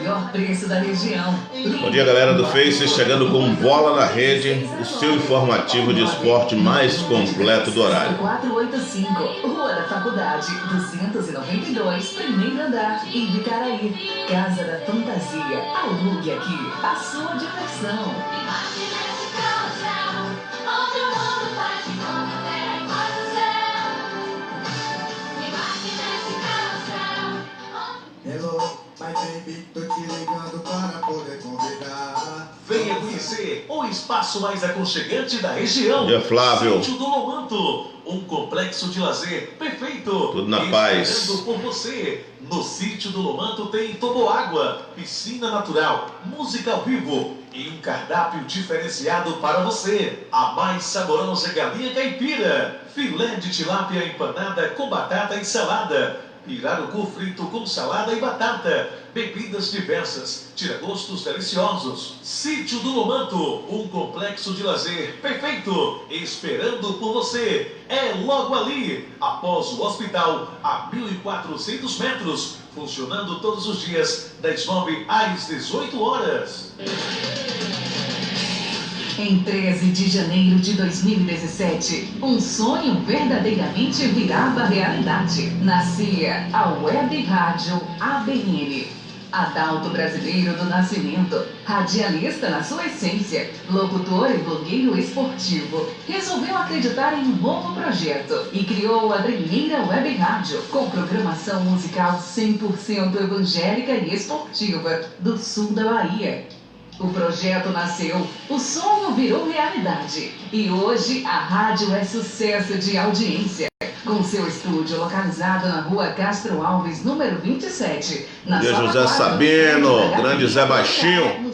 melhor preço da região. Bom dia, galera do Face, chegando com Bola na Rede, o seu informativo de esporte mais completo do horário. 485, Rua da Faculdade, 292, primeiro andar, Ibicaraí. Casa da Fantasia, alugue aqui a sua diversão. Hello, my baby, tô te ligando para poder convidar. Venha conhecer o espaço mais aconchegante da região. Bom dia, Flávio. Sítio do Lomanto, um complexo de lazer perfeito. Tudo na paz. Esperando por você. No Sítio do Lomanto tem toboágua, piscina natural, música ao vivo e um cardápio diferenciado para você. A mais saborosa galinha caipira, filé de tilápia empanada com batata e salada, pirarucu frito com salada e batata, bebidas diversas, tiragostos deliciosos. Sítio do Lomanto, um complexo de lazer perfeito, esperando por você. É logo ali, após o hospital, a 1.400 metros, funcionando todos os dias, das 9 às 18 horas. Em 13 de janeiro de 2017, um sonho verdadeiramente virava realidade. Nascia a Web Rádio ABN. Adalto brasileiro do nascimento, radialista na sua essência, locutor e blogueiro esportivo, resolveu acreditar em um novo projeto e criou a primeira Web Rádio, com programação musical 100% evangélica e esportiva do sul da Bahia. O projeto nasceu, o sonho virou realidade e hoje a rádio é sucesso de audiência. Com seu estúdio localizado na rua Castro Alves, número 27. Bom dia, José Sabino, grande Zé Baixinho.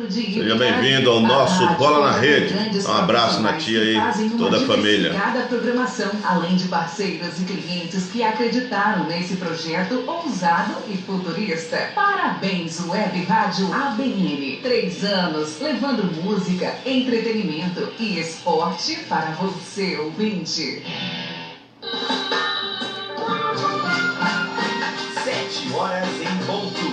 Seja bem-vindo ao nosso Bola na Rede. Um abraço na tia aí, toda a família. Cada programação, além de parceiros e clientes que acreditaram nesse projeto ousado e futurista. Parabéns, Web Rádio ABN. 3 anos levando música, entretenimento e esporte para você, ouvinte. 7 horas em ponto.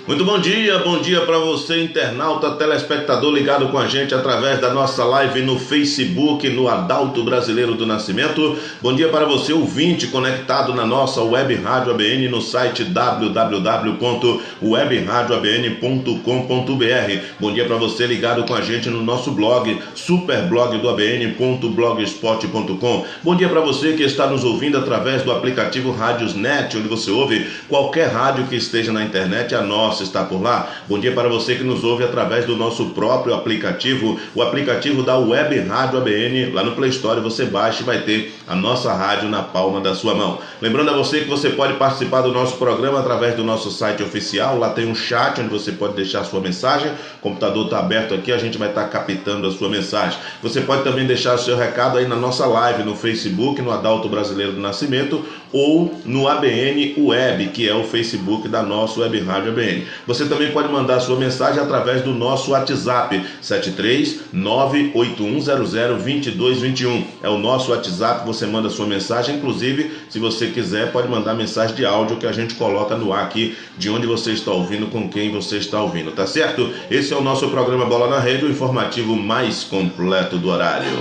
Muito bom dia para você, internauta, telespectador ligado com a gente através da nossa live no Facebook, no Adalto Brasileiro do Nascimento. Bom dia para você, ouvinte, conectado na nossa Web Rádio ABN no site www.webradioabn.com.br. Bom dia para você ligado com a gente no nosso blog, superblogdoabn.blogspot.com. Bom dia para você que está nos ouvindo através do aplicativo Rádiosnet, onde você ouve qualquer rádio que esteja na internet, a nossa está por lá. Bom dia para você que nos ouve através do nosso próprio aplicativo, o aplicativo da Web Rádio ABN. Lá no Play Store você baixa e vai ter a nossa rádio na palma da sua mão. Lembrando a você que você pode participar do nosso programa através do nosso site oficial. Lá tem um chat onde você pode deixar a sua mensagem. O computador está aberto aqui, a gente vai estar captando a sua mensagem. Você pode também deixar o seu recado aí na nossa live no Facebook, no Adalto Brasileiro do Nascimento, ou no ABN Web, que é o Facebook da nossa Web Rádio ABN. Você também pode mandar sua mensagem através do nosso WhatsApp, 73981002221. É o nosso WhatsApp, você manda sua mensagem. Inclusive, se você quiser, pode mandar mensagem de áudio que a gente coloca no ar aqui, de onde você está ouvindo, com quem você está ouvindo, tá certo? Esse é o nosso programa Bola na Rede, o informativo mais completo do horário.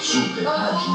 Super Rádio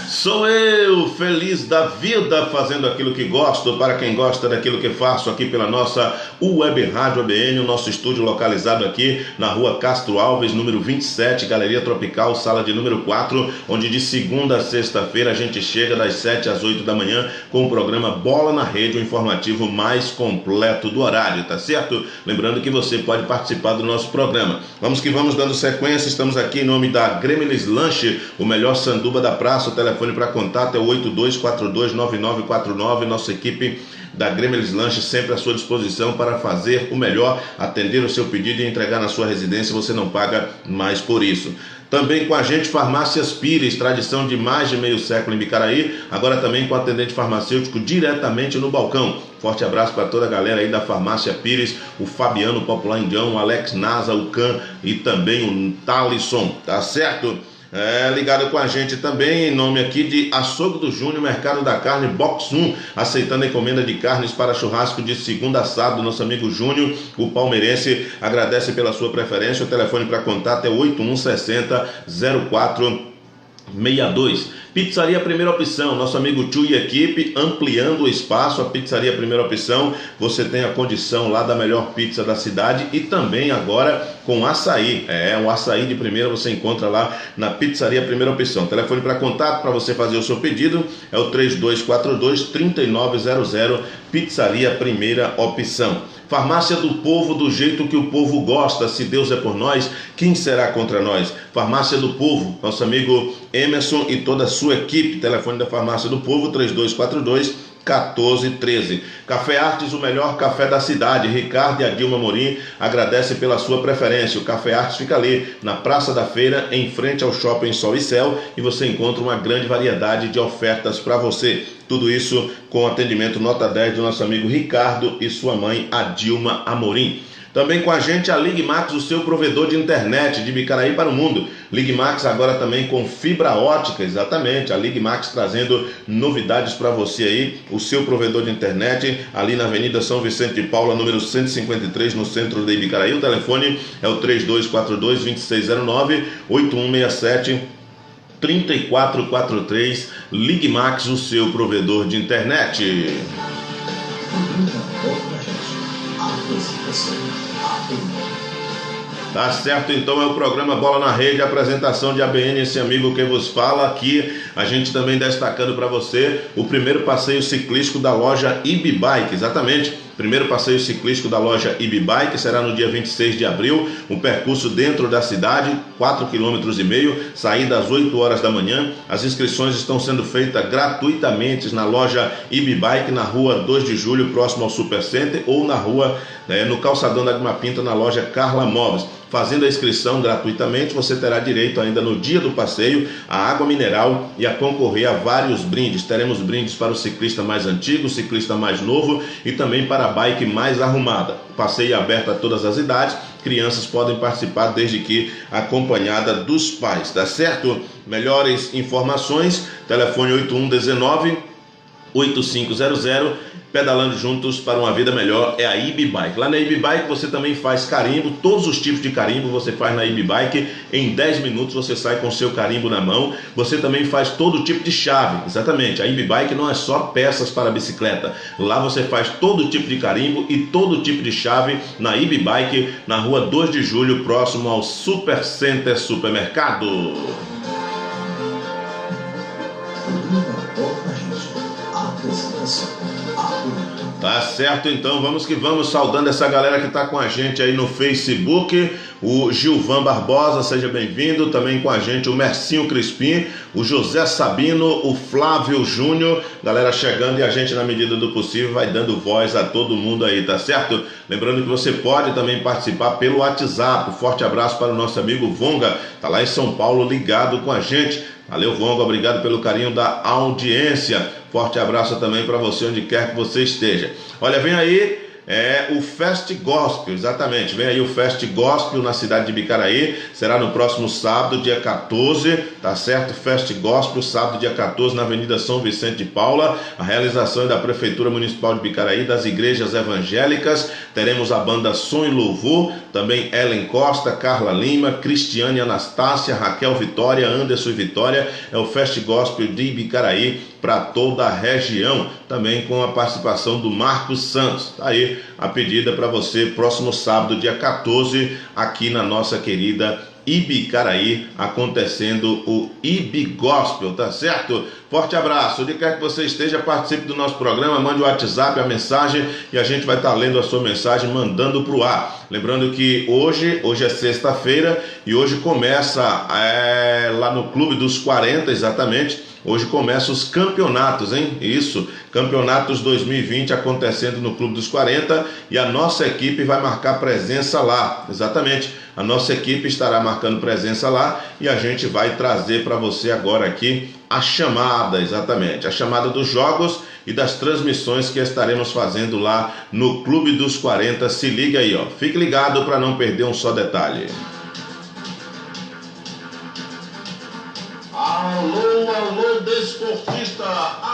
Sou eu, feliz da vida, fazendo aquilo que gosto, para quem gosta daquilo que faço, aqui pela nossa Web Rádio ABN, o nosso estúdio localizado aqui na rua Castro Alves, número 27, Galeria Tropical, sala de número 4, onde de segunda a sexta-feira a gente chega das 7 às 8 da manhã com o programa Bola na Rede, o informativo mais completo do horário, tá certo? Lembrando que você pode participar do nosso programa. Vamos que vamos, dando sequência, estamos aqui em nome da Gremlis Lanche, o melhor sanduba Itanduba da Praça. O telefone para contato é o 82429949. Nossa equipe da Grêmio Lanches sempre à sua disposição para fazer o melhor, atender o seu pedido e entregar na sua residência. Você não paga mais por isso. Também com a gente, Farmácias Pires, tradição de mais de meio século em Bicaraí, agora também com atendente farmacêutico diretamente no balcão. Forte abraço para toda a galera aí da Farmácia Pires, o Fabiano, o Popular Indião, o Alex Naza, o Can e também o Talisson, tá certo? Ligado com a gente também, em nome aqui de Açougue do Júnior, Mercado da Carne, Box 1, aceitando a encomenda de carnes para churrasco de segunda a sábado. Nosso amigo Júnior, o palmeirense, agradece pela sua preferência. O telefone para contato é 8160-0462. Pizzaria Primeira Opção, nosso amigo Tchu e equipe, ampliando o espaço. A Pizzaria Primeira Opção, você tem a condição lá da melhor pizza da cidade e também agora com açaí. O açaí de primeira você encontra lá na Pizzaria Primeira Opção. Telefone para contato para você fazer o seu pedido é o 3242-3900, Pizzaria Primeira Opção. Farmácia do Povo, do jeito que o povo gosta. Se Deus é por nós, quem será contra nós? Farmácia do Povo, nosso amigo Emerson e toda a sua equipe. Telefone da Farmácia do Povo, 3242-1413. Café Artes, o melhor café da cidade. Ricardo e a Dilma Morim agradecem pela sua preferência. O Café Artes fica ali na Praça da Feira, em frente ao Shopping Sol e Céu, e você encontra uma grande variedade de ofertas para você. Tudo isso com atendimento nota 10 do nosso amigo Ricardo e sua mãe, a Dilma Amorim. Também com a gente a Ligmax, o seu provedor de internet de Bicaraí para o mundo. Ligmax agora também com fibra ótica, exatamente. A Ligmax trazendo novidades para você aí. O seu provedor de internet ali na Avenida São Vicente de Paula, número 153, no centro de Bicaraí. O telefone é o 3242-2609, 8167-3443. Ligmax, o seu provedor de internet. Tá certo, então é o programa Bola na Rede, apresentação de ABN, esse amigo que vos fala aqui. A gente também destacando para você o primeiro passeio ciclístico da loja IB-Bike, exatamente. Primeiro passeio ciclístico da loja IB-Bike será no dia 26 de abril, um percurso dentro da cidade, 4,5 km, saída às 8 horas da manhã. As inscrições estão sendo feitas gratuitamente na loja IB-Bike, na rua 2 de julho, próximo ao Supercenter, ou na rua, no calçadão da Guima Pinta, na loja Carla Móveis. Fazendo a inscrição gratuitamente, você terá direito ainda no dia do passeio a água mineral e a concorrer a vários brindes. Teremos brindes para o ciclista mais antigo, o ciclista mais novo e também para a bike mais arrumada. O passeio é aberto a todas as idades, crianças podem participar desde que acompanhada dos pais, tá certo? Melhores informações, telefone 8119-8500, pedalando juntos para uma vida melhor, é a IB-Bike. Lá na IB-Bike você também faz carimbo, todos os tipos de carimbo você faz na IB-Bike. Em 10 minutos você sai com seu carimbo na mão. Você também faz todo tipo de chave, exatamente. A IB-Bike não é só peças para bicicleta. Lá você faz todo tipo de carimbo e todo tipo de chave na IB-Bike, na rua 2 de julho, próximo ao Supercenter Supermercado. Tá certo, então vamos que vamos, saudando essa galera que está com a gente aí no Facebook. O Gilvan Barbosa, seja bem-vindo. Também com a gente o Mercinho Crispim, o José Sabino, o Flávio Júnior. Galera chegando e a gente, na medida do possível, vai dando voz a todo mundo aí, tá certo? Lembrando que você pode também participar pelo WhatsApp. Um forte abraço para o nosso amigo Vonga, tá lá em São Paulo ligado com a gente. Valeu, Vonga, obrigado pelo carinho da audiência. Forte abraço também para você onde quer que você esteja. Olha, vem aí o Fest Gospel, exatamente, vem aí o Fest Gospel na cidade de Bicaraí, será no próximo sábado, dia 14, tá certo? Fest Gospel, sábado, dia 14, na Avenida São Vicente de Paula. A realização é da Prefeitura Municipal de Bicaraí, das igrejas evangélicas. Teremos a banda Som e Louvor, também Ellen Costa, Carla Lima, Cristiane Anastácia, Raquel Vitória, Anderson e Vitória. É o Fest Gospel de Bicaraí para toda a região, também com a participação do Marcos Santos. Tá aí a pedida para você, próximo sábado, dia 14, aqui na nossa querida Ibicaraí, acontecendo o Ibi Gospel, tá certo? Forte abraço, onde quer que você esteja, participe do nosso programa, mande o WhatsApp, a mensagem, e a gente vai estar lendo a sua mensagem, mandando para o ar. Lembrando que hoje é sexta-feira, e hoje começa lá no Clube dos 40, exatamente. Hoje começam os campeonatos, hein? Isso, campeonatos 2020 acontecendo no Clube dos 40, e a nossa equipe vai marcar presença lá, exatamente. A nossa equipe estará marcando presença lá, e a gente vai trazer para você agora aqui a chamada, exatamente, a chamada dos jogos e das transmissões que estaremos fazendo lá no Clube dos 40. Se liga aí, ó. Fique ligado para não perder um só detalhe. Alô, desportista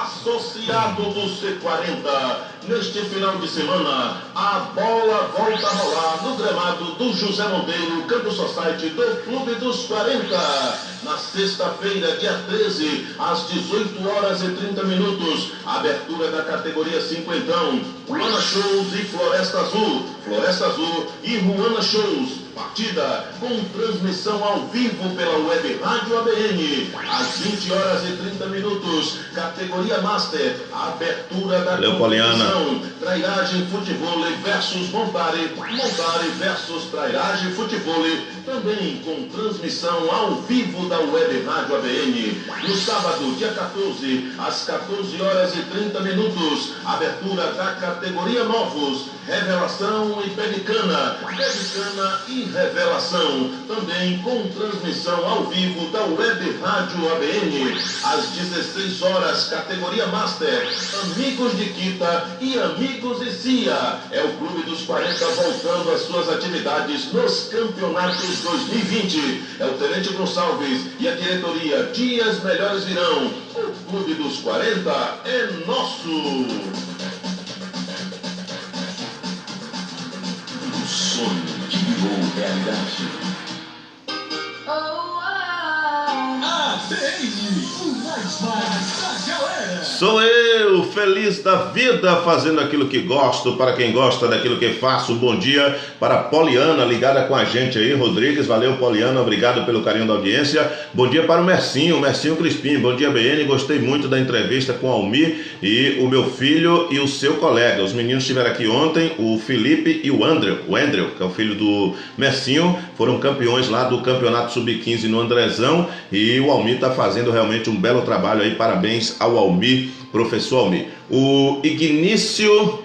associado do C40. Neste final de semana, a bola volta a rolar no gramado do José Monteiro, Campo Society do Clube dos 40. Na sexta-feira, dia 13, às 18h30, abertura da categoria cinquentão. Ruana Shows e Floresta Azul. Floresta Azul e Ruana Shows. Partida com transmissão ao vivo pela web Rádio ABN. Às 20h30, categoria Master. Abertura da competição. Trairagem Futebol versus Montare. Montare versus Trairagem Futebol. Também com transmissão ao vivo da web Rádio ABN. No sábado, dia 14, às 14h30, abertura da categoria Novos. Revelação e Pedicana. Pedicana e Revelação. Também com transmissão ao vivo da web Rádio ABN. Às 16h, categoria Master. Amigos de Quita e Amigos de Cia. É o Clube dos 40 voltando às suas atividades nos campeonatos 2020. É o Tenente Gonçalves e a diretoria Dias Melhores Virão. O Clube dos 40 é nosso. Um sonho que virou realidade. Sou eu, feliz da vida, fazendo aquilo que gosto, para quem gosta daquilo que faço. Bom dia para a Poliana, ligada com a gente aí, Rodrigues, valeu Poliana, obrigado pelo carinho da audiência. Bom dia para o Mercinho Crispim, bom dia BN, gostei muito da entrevista com o Almir e o meu filho e o seu colega. Os meninos estiveram aqui ontem, o Felipe e o Andrew, que é o filho do Mercinho, foram campeões lá do Campeonato Sub-15 no Andrezão, e o Almir está fazendo realmente um belo trabalho aí, parabéns ao Almir, professor Almir. O Iglício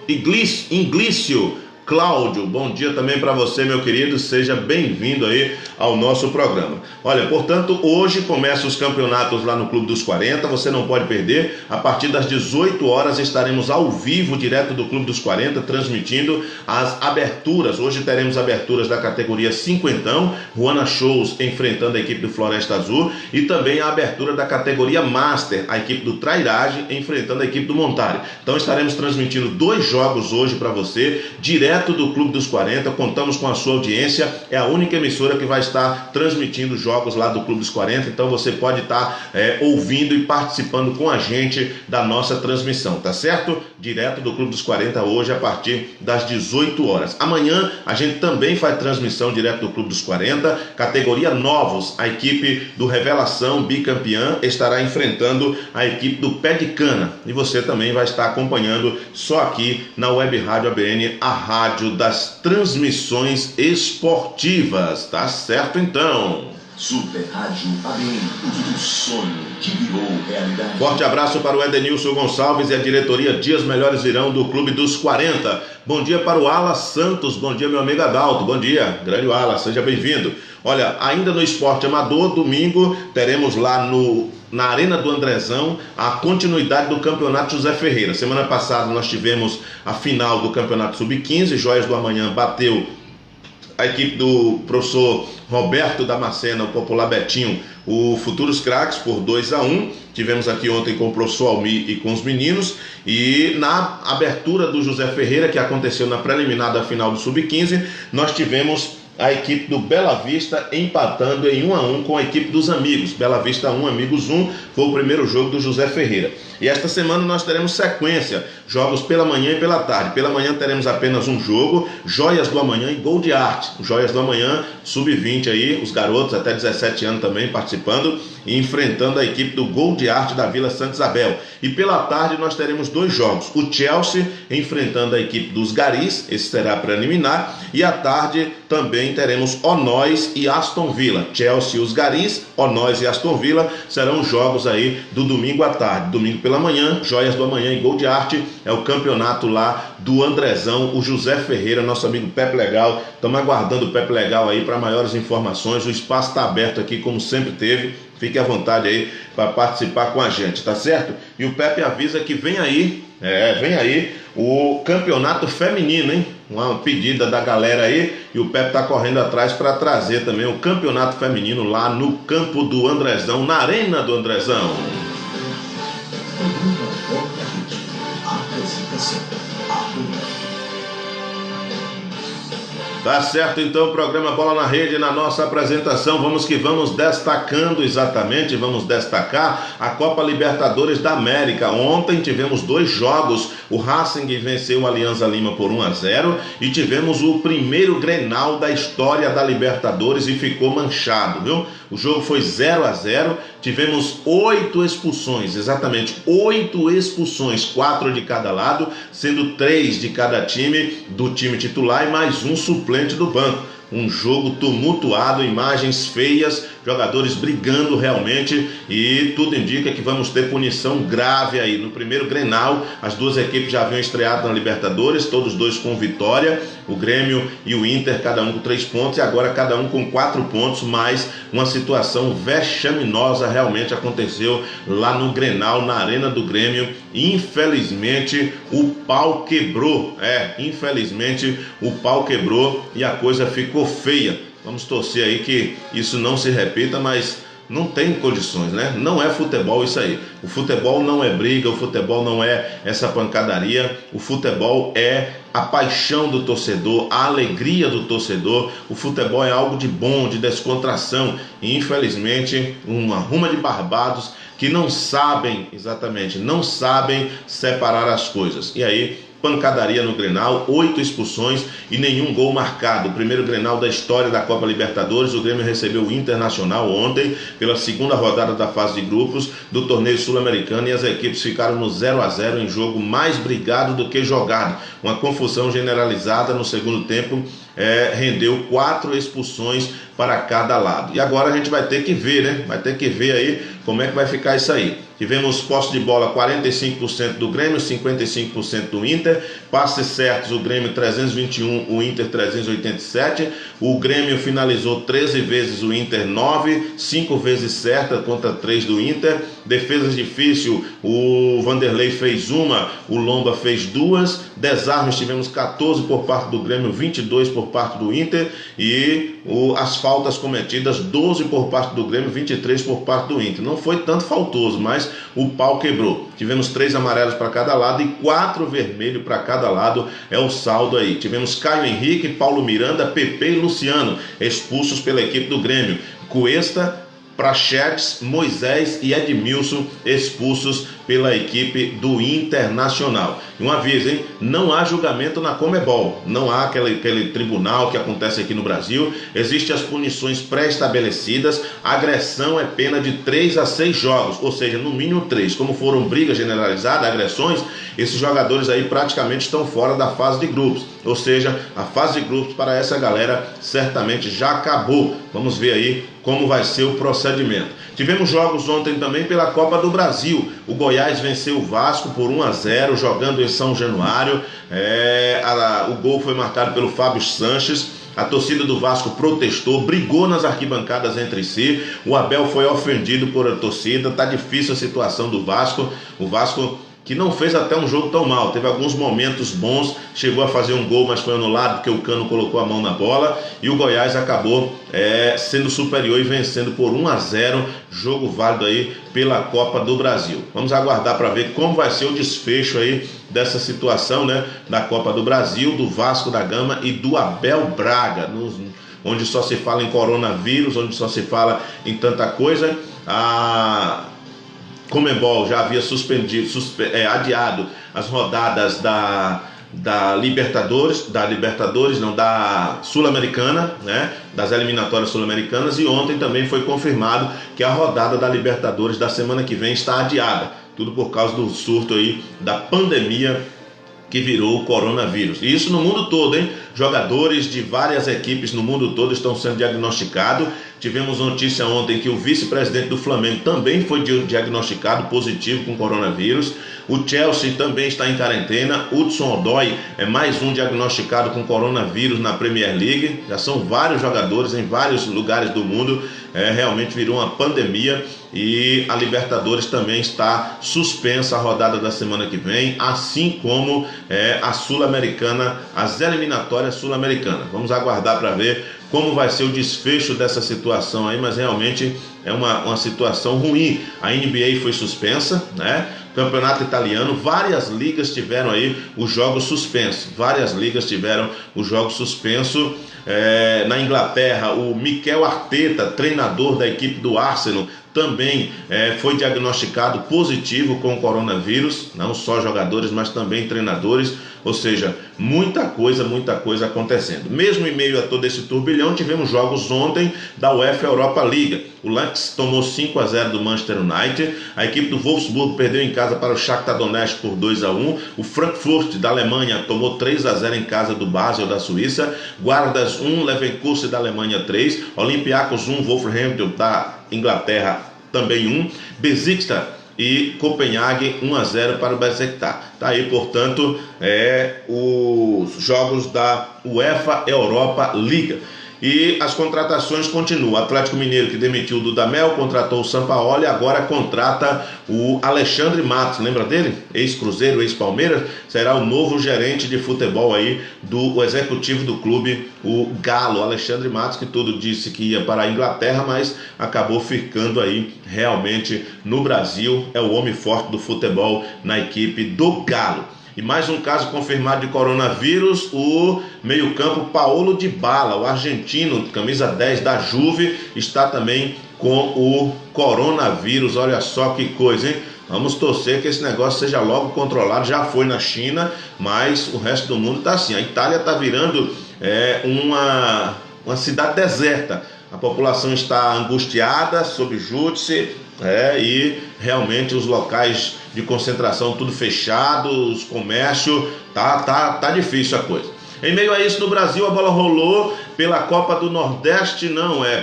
Cláudio, bom dia também para você, meu querido, seja bem-vindo aí ao nosso programa. Olha, portanto, hoje começam os campeonatos lá no Clube dos 40, você não pode perder. A partir das 18h estaremos ao vivo, direto do Clube dos 40, transmitindo as aberturas. Hoje teremos aberturas da categoria cinquentão, Ruana Shows enfrentando a equipe do Floresta Azul, e também a abertura da categoria Master, a equipe do Trairagem enfrentando a equipe do Montare. Então estaremos transmitindo 2 jogos hoje para você, direto do Clube dos 40, contamos com a sua audiência, é a única emissora que vai estar transmitindo jogos lá do Clube dos 40, então você pode estar ouvindo e participando com a gente da nossa transmissão, tá certo? Direto do Clube dos 40 hoje a partir das 18h. Amanhã a gente também faz transmissão direto do Clube dos 40, categoria Novos, a equipe do Revelação bicampeã estará enfrentando a equipe do Pé de Cana, e você também vai estar acompanhando só aqui na Web Rádio ABN, a rádio das transmissões esportivas, tá certo então? Super Rádio ABN, um sonho que virou realidade. Forte abraço para o Edenilson Gonçalves e a diretoria Dias Melhores Virão do Clube dos 40. Bom dia para o Ala Santos, bom dia meu amigo Adalto, bom dia, grande Ala, seja bem-vindo. Olha, ainda no esporte amador, domingo teremos lá na Arena do Andrezão a continuidade do Campeonato José Ferreira. Semana passada nós tivemos a final do Campeonato Sub-15, Joias do Amanhã bateu a equipe do professor Roberto Damascena, o popular Betinho, o Futuros Craques por 2-1. Tivemos aqui ontem com o professor Almir e com os meninos, e na abertura do José Ferreira, que aconteceu na preliminar da final do Sub-15, nós tivemos a equipe do Bela Vista empatando em 1-1 com a equipe dos Amigos. Bela Vista 1, Amigos 1, foi o primeiro jogo do José Ferreira. E esta semana nós teremos sequência. jogos pela manhã e pela tarde. Pela manhã teremos apenas um jogo, Joias do Amanhã e Gol de Arte. Joias do Amanhã, sub-20 aí, os garotos até 17 anos também participando e enfrentando a equipe do Gol de Arte da Vila Santa Isabel. E pela tarde nós teremos dois jogos, o Chelsea enfrentando a equipe dos Garis, esse será preliminar, e à tarde também teremos Onóis e Aston Villa. Chelsea e os Garis, Onóis e Aston Villa serão os jogos aí do domingo à tarde. Domingo pela manhã, Joias do Amanhã e Gol de Arte, é o campeonato lá do Andrezão, o José Ferreira, nosso amigo Pepe Legal. Estamos aguardando o Pepe Legal aí para maiores informações. O espaço está aberto aqui como sempre teve. Fique à vontade aí para participar com a gente, tá certo? E o Pepe avisa que vem aí o campeonato feminino, hein? Uma pedida da galera aí, e o Pepe tá correndo atrás para trazer também o campeonato feminino lá no campo do Andrezão, na arena do Andrezão. Tá certo, então, o programa Bola na Rede, na nossa apresentação, vamos que vamos destacando exatamente, vamos destacar a Copa Libertadores da América. Ontem tivemos dois jogos, o Racing venceu o Alianza Lima por 1-0 e tivemos o primeiro Grenal da história da Libertadores e ficou manchado, viu? O jogo foi 0-0, tivemos 8 expulsões, exatamente 8 expulsões, 4 de cada lado, sendo 3 de cada time, do time titular e mais um suplente do banco. Um jogo tumultuado, imagens feias, jogadores brigando realmente, e tudo indica que vamos ter punição grave aí. No primeiro Grenal, as duas equipes já haviam estreado na Libertadores, todos dois com vitória, o Grêmio e o Inter, cada um com 3 pontos, e agora cada um com 4 pontos, mas uma situação vexaminosa realmente aconteceu lá no Grenal, na Arena do Grêmio. Infelizmente o pau quebrou, infelizmente o pau quebrou e a coisa ficou feia. Vamos torcer aí que isso não se repita, mas não tem condições, né? Não é futebol isso aí. O futebol não é briga, o futebol não é essa pancadaria, o futebol é a paixão do torcedor, a alegria do torcedor. O futebol é algo de bom, de descontração, e infelizmente uma ruma de barbados que não sabem separar as coisas. E aí, pancadaria no Grenal, 8 expulsões e nenhum gol marcado. O primeiro Grenal da história da Copa Libertadores. O Grêmio recebeu o Internacional ontem pela segunda rodada da fase de grupos do torneio sul-americano, e as equipes ficaram no 0-0 em jogo mais brigado do que jogado. Uma confusão generalizada no segundo tempo. Rendeu 4 expulsões para cada lado. E agora a gente vai ter que ver, né? Vai ter que ver aí como é que vai ficar isso aí. Tivemos posse de bola 45% do Grêmio, 55% do Inter. Passes certos, o Grêmio 321, o Inter 387. O Grêmio finalizou 13 vezes, o Inter 9, 5 vezes certa contra 3 do Inter. Defesas difícil, o Vanderlei fez uma, o Lomba fez 2. Desarmes tivemos 14 por parte do Grêmio, 22 por parte do Inter. E as faltas cometidas, 12 por parte do Grêmio, 23 por parte do Inter. Não foi tanto faltoso, mas o pau quebrou. Tivemos 3 amarelos para cada lado e 4 vermelhos para cada lado, é o saldo aí. Tivemos Caio Henrique, Paulo Miranda, Pepe e Luciano expulsos pela equipe do Grêmio. Cuesta, Prachetes, Moisés e Edmilson expulsos pela equipe do Internacional. E um aviso, hein? Não há julgamento na Conmebol, não há aquele tribunal que acontece aqui no Brasil. Existem as punições pré-estabelecidas. Agressão é pena de 3 a 6 jogos, ou seja, no mínimo 3. Como foram briga generalizada, agressões, esses jogadores aí praticamente estão fora da fase de grupos, ou seja, a fase de grupos para essa galera certamente já acabou. Vamos ver aí como vai ser o procedimento. Tivemos jogos ontem também pela Copa do Brasil. O Goiás venceu o Vasco por 1-0, jogando em São Januário. O gol foi marcado pelo Fábio Sanches. A torcida do Vasco protestou, brigou nas arquibancadas entre si. O Abel foi ofendido por a torcida. Tá difícil a situação do Vasco. O Vasco, que não fez até um jogo tão mal, teve alguns momentos bons, chegou a fazer um gol, mas foi anulado porque o Cano colocou a mão na bola, e o Goiás acabou sendo superior e vencendo por 1-0, jogo válido aí pela Copa do Brasil. Vamos aguardar para ver como vai ser o desfecho aí dessa situação, né, da Copa do Brasil, do Vasco da Gama e do Abel Braga, onde só se fala em coronavírus, onde só se fala em tanta coisa. Conmebol já havia adiado as rodadas da Sul-Americana, né, das eliminatórias sul-americanas, e ontem também foi confirmado que a rodada da Libertadores da semana que vem está adiada, tudo por causa do surto aí da pandemia que virou o coronavírus. E isso no mundo todo, hein? Jogadores de várias equipes no mundo todo estão sendo diagnosticados. Tivemos notícia ontem que o vice-presidente do Flamengo também foi diagnosticado positivo com coronavírus. O Chelsea também está em quarentena. Hudson-Odoi é mais um diagnosticado com coronavírus na Premier League. Já são vários jogadores em vários lugares do mundo. Realmente virou uma pandemia. E a Libertadores também está suspensa a rodada da semana que vem, assim como a Sul-Americana, as eliminatórias sul-americanas. Vamos aguardar para ver como vai ser o desfecho dessa situação aí, mas realmente é uma situação ruim. A NBA foi suspensa, né? Campeonato italiano, várias ligas tiveram aí os jogos suspensos. Na Inglaterra, o Mikel Arteta, treinador da equipe do Arsenal, também foi diagnosticado positivo com coronavírus, não só jogadores, mas também treinadores, ou seja, muita coisa acontecendo. Mesmo em meio a todo esse turbilhão, tivemos jogos ontem da UEFA Europa League. O Lens tomou 5-0 do Manchester United, a equipe do Wolfsburg perdeu em casa para o Shakhtar Donetsk por 2-1, o Frankfurt da Alemanha tomou 3-0 em casa do Basel da Suíça, Guardas 1, Leverkusen da Alemanha 3, Olympiacos 1, Wolverhampton da Inglaterra também 1, Besiktas e Copenhague 1-0 para o Besiktas. Tá aí, portanto, os jogos da UEFA Europa League. E as contratações continuam. O Atlético Mineiro, que demitiu o Dudamel, contratou o Sampaoli, agora contrata o Alexandre Matos. Lembra dele? Ex-Cruzeiro, ex-Palmeiras. Será o novo gerente de futebol aí do executivo do clube, o Galo. Alexandre Matos, que tudo disse que ia para a Inglaterra, mas acabou ficando aí realmente no Brasil. É o homem forte do futebol na equipe do Galo. E mais um caso confirmado de coronavírus, o meio-campo Paulo Dybala, o argentino, camisa 10 da Juve, está também com o coronavírus. Olha só que coisa, hein? Vamos torcer que esse negócio seja logo controlado. Já foi na China, mas o resto do mundo está assim. A Itália está virando uma cidade deserta. A população está angustiada, sob júdice, e realmente os locais de concentração tudo fechado, os comércios, tá difícil a coisa. Em meio a isso, no Brasil, a bola rolou pela Copa do Nordeste,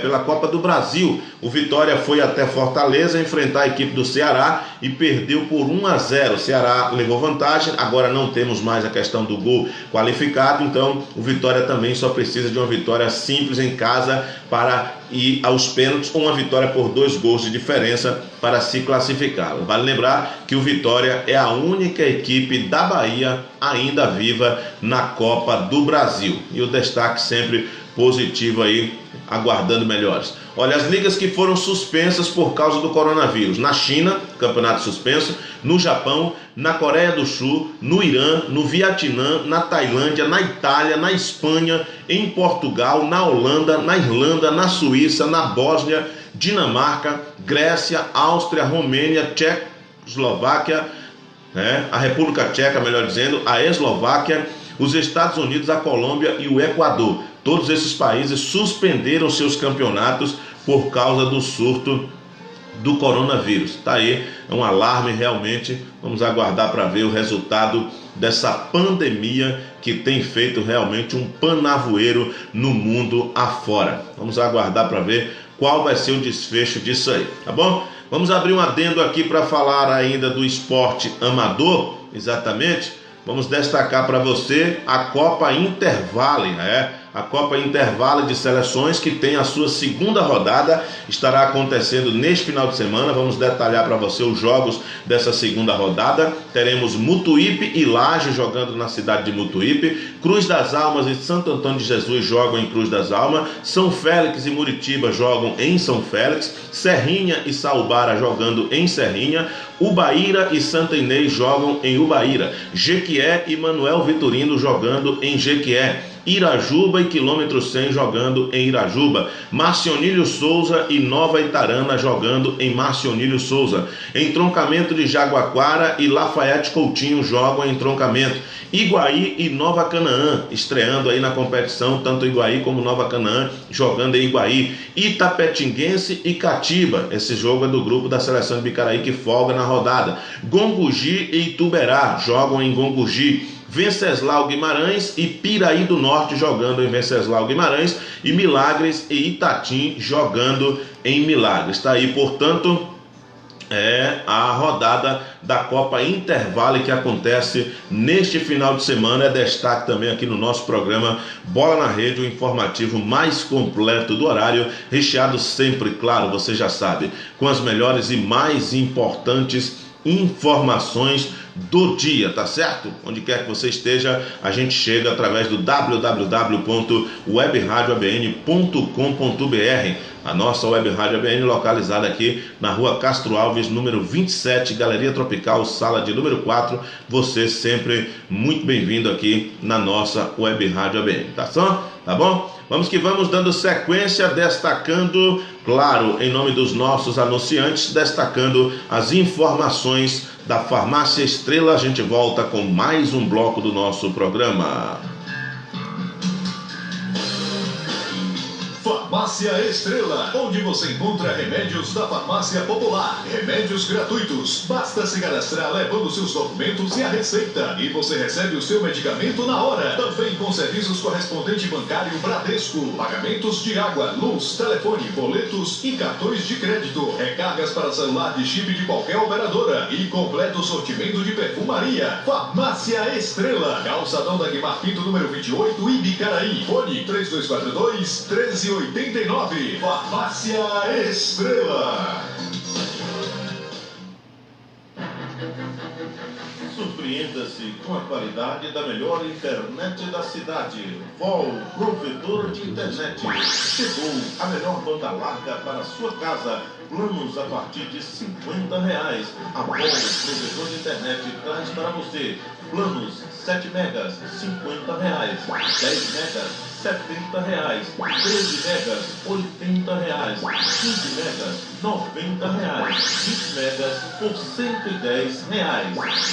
pela Copa do Brasil. O Vitória foi até Fortaleza enfrentar a equipe do Ceará e perdeu por 1-0. O Ceará levou vantagem, agora não temos mais a questão do gol qualificado, então o Vitória também só precisa de uma vitória simples em casa para ir aos pênaltis, ou uma vitória por 2 gols de diferença para se classificar. Vale lembrar que o Vitória é a única equipe da Bahia ainda viva na Copa do Brasil. E o destaque sempre positivo aí, aguardando melhores. Olha, as ligas que foram suspensas por causa do coronavírus: na China, campeonato suspenso; no Japão, na Coreia do Sul, no Irã, no Vietnã, na Tailândia, na Itália, na Espanha, em Portugal, na Holanda, na Irlanda, na Suíça, na Bósnia, Dinamarca, Grécia, Áustria, Romênia, Tchecoslováquia, a República Tcheca, melhor dizendo, a Eslováquia, os Estados Unidos, a Colômbia e o Equador. Todos esses países suspenderam seus campeonatos por causa do surto do coronavírus. Tá aí, é um alarme realmente. Vamos aguardar para ver o resultado dessa pandemia que tem feito realmente um panavoeiro no mundo afora. Vamos aguardar para ver qual vai ser o desfecho disso aí, tá bom? Vamos abrir um adendo aqui para falar ainda do esporte amador, exatamente. Vamos destacar para você a Copa Intervale, a Copa Intervale de Seleções, que tem a sua segunda rodada, estará acontecendo neste final de semana. Vamos detalhar para você os jogos dessa segunda rodada. Teremos Mutuípe e Laje jogando na cidade de Mutuípe, Cruz das Almas e Santo Antônio de Jesus jogam em Cruz das Almas, São Félix e Muritiba jogam em São Félix, Serrinha e Saubara jogando em Serrinha, Ubaíra e Santa Inês jogam em Ubaíra, Jequié e Manuel Vitorino jogando em Jequié, Irajuba e quilômetro 100 jogando em Irajuba. Marcionílio Souza e Nova Itarana jogando em Marcionílio Souza. Entroncamento de Jaguaquara e Lafayette Coutinho jogam em entroncamento. Iguaí e Nova Canaã estreando aí na competição, tanto Iguaí como Nova Canaã jogando em Iguaí. Itapetinguense e Catiba, esse jogo é do grupo da seleção de Bicaraí que folga na rodada. Gongugi e Ituberá jogam em Gongugi. Venceslau Guimarães e Piraí do Norte jogando em Venceslau Guimarães e Milagres e Itatim jogando em Milagres. Está aí, portanto, a rodada da Copa Intervale que acontece neste final de semana. É destaque também aqui no nosso programa Bola na Rede, o informativo mais completo do horário, recheado sempre, claro, você já sabe, com as melhores e mais importantes informações do dia, tá certo? Onde quer que você esteja, a gente chega através do www.webradioabn.com.br, a nossa Web Rádio ABN localizada aqui na rua Castro Alves, número 27, Galeria Tropical, sala de número 4. Você sempre muito bem-vindo aqui na nossa Web Rádio ABN, tá bom? Vamos que vamos, dando sequência, destacando, claro, em nome dos nossos anunciantes, destacando as informações da Farmácia Estrela. A gente volta com mais um bloco do nosso programa. Farmácia Estrela, onde você encontra remédios da farmácia popular, remédios gratuitos. Basta se cadastrar levando seus documentos e a receita, e você recebe o seu medicamento na hora. Também com serviços correspondente bancário Bradesco, pagamentos de água, luz, telefone, boletos e cartões de crédito, recargas para celular de chip de qualquer operadora e completo sortimento de perfumaria. Farmácia Estrela, Calçadão da Guimar Pinto, número 28, Ibicaraí. Fone 3242-1389. Farmácia Estrela. Surpreenda-se com a qualidade da melhor internet da cidade. VOL, provedor de internet. Chegou a melhor banda larga para a sua casa. Planos a partir de R$50. A VOL, provedor de internet, traz para você planos 7 megas, R$50. 10 megas, R$70, 13 megas, R$80, 15 megas, R$90, 20 megas por R$110.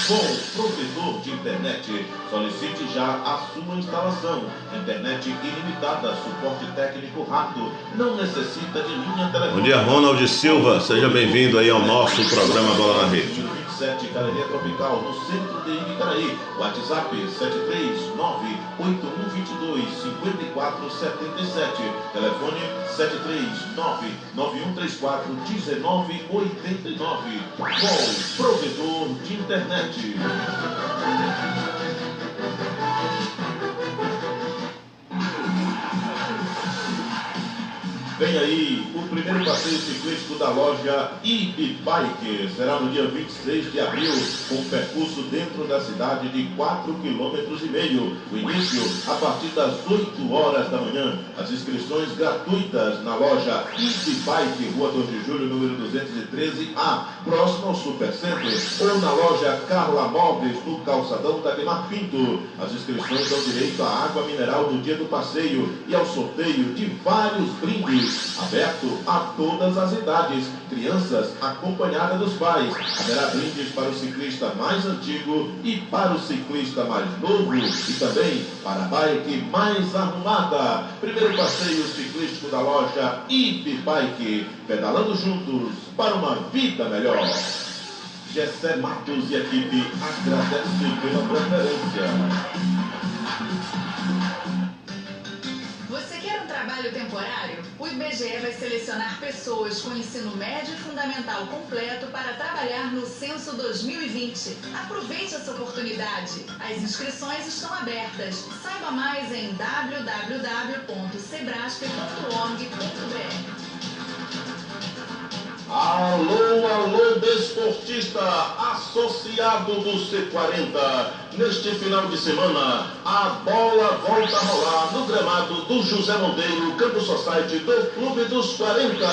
Com provedor de internet, solicite já a sua instalação. Internet ilimitada, suporte técnico rápido, não necessita de linha telefônica. Bom dia, Ronald Silva, seja bem-vindo aí ao nosso programa Bola na Rede. 27, Galeria Tropical, no centro de Ibicaraí. WhatsApp 739-8122-5477. Telefone 739-9134-1989. VOL, provedor de internet. Vem aí o primeiro passeio ciclístico da loja Ibibike. Será no dia 26 de abril, com percurso dentro da cidade de 4,5 km. O início a partir das 8 horas da manhã. As inscrições gratuitas na loja Ibibike, Rua 2 de Julho, número 213A, próximo ao Supercenter, ou na loja Carla Móveis, no calçadão da Guimar Pinto. As inscrições dão direito à água mineral no dia do passeio e ao sorteio de vários brindes. Aberto a todas as idades, crianças acompanhadas dos pais. Haverá brindes para o ciclista mais antigo e para o ciclista mais novo, e também para a bike mais arrumada. Primeiro passeio ciclístico da loja Ibibike, pedalando juntos para uma vida melhor. Gessé Matos e equipe agradecem pela preferência. Trabalho temporário? O IBGE vai selecionar pessoas com ensino médio e fundamental completo para trabalhar no Censo 2020. Aproveite essa oportunidade. As inscrições estão abertas. Saiba mais em www.sebrasp.org.br. Alô, alô, desportista! desportista associado do C40. Neste final de semana, a bola volta a rolar no gramado do José Monteiro, Campo Society do Clube dos 40.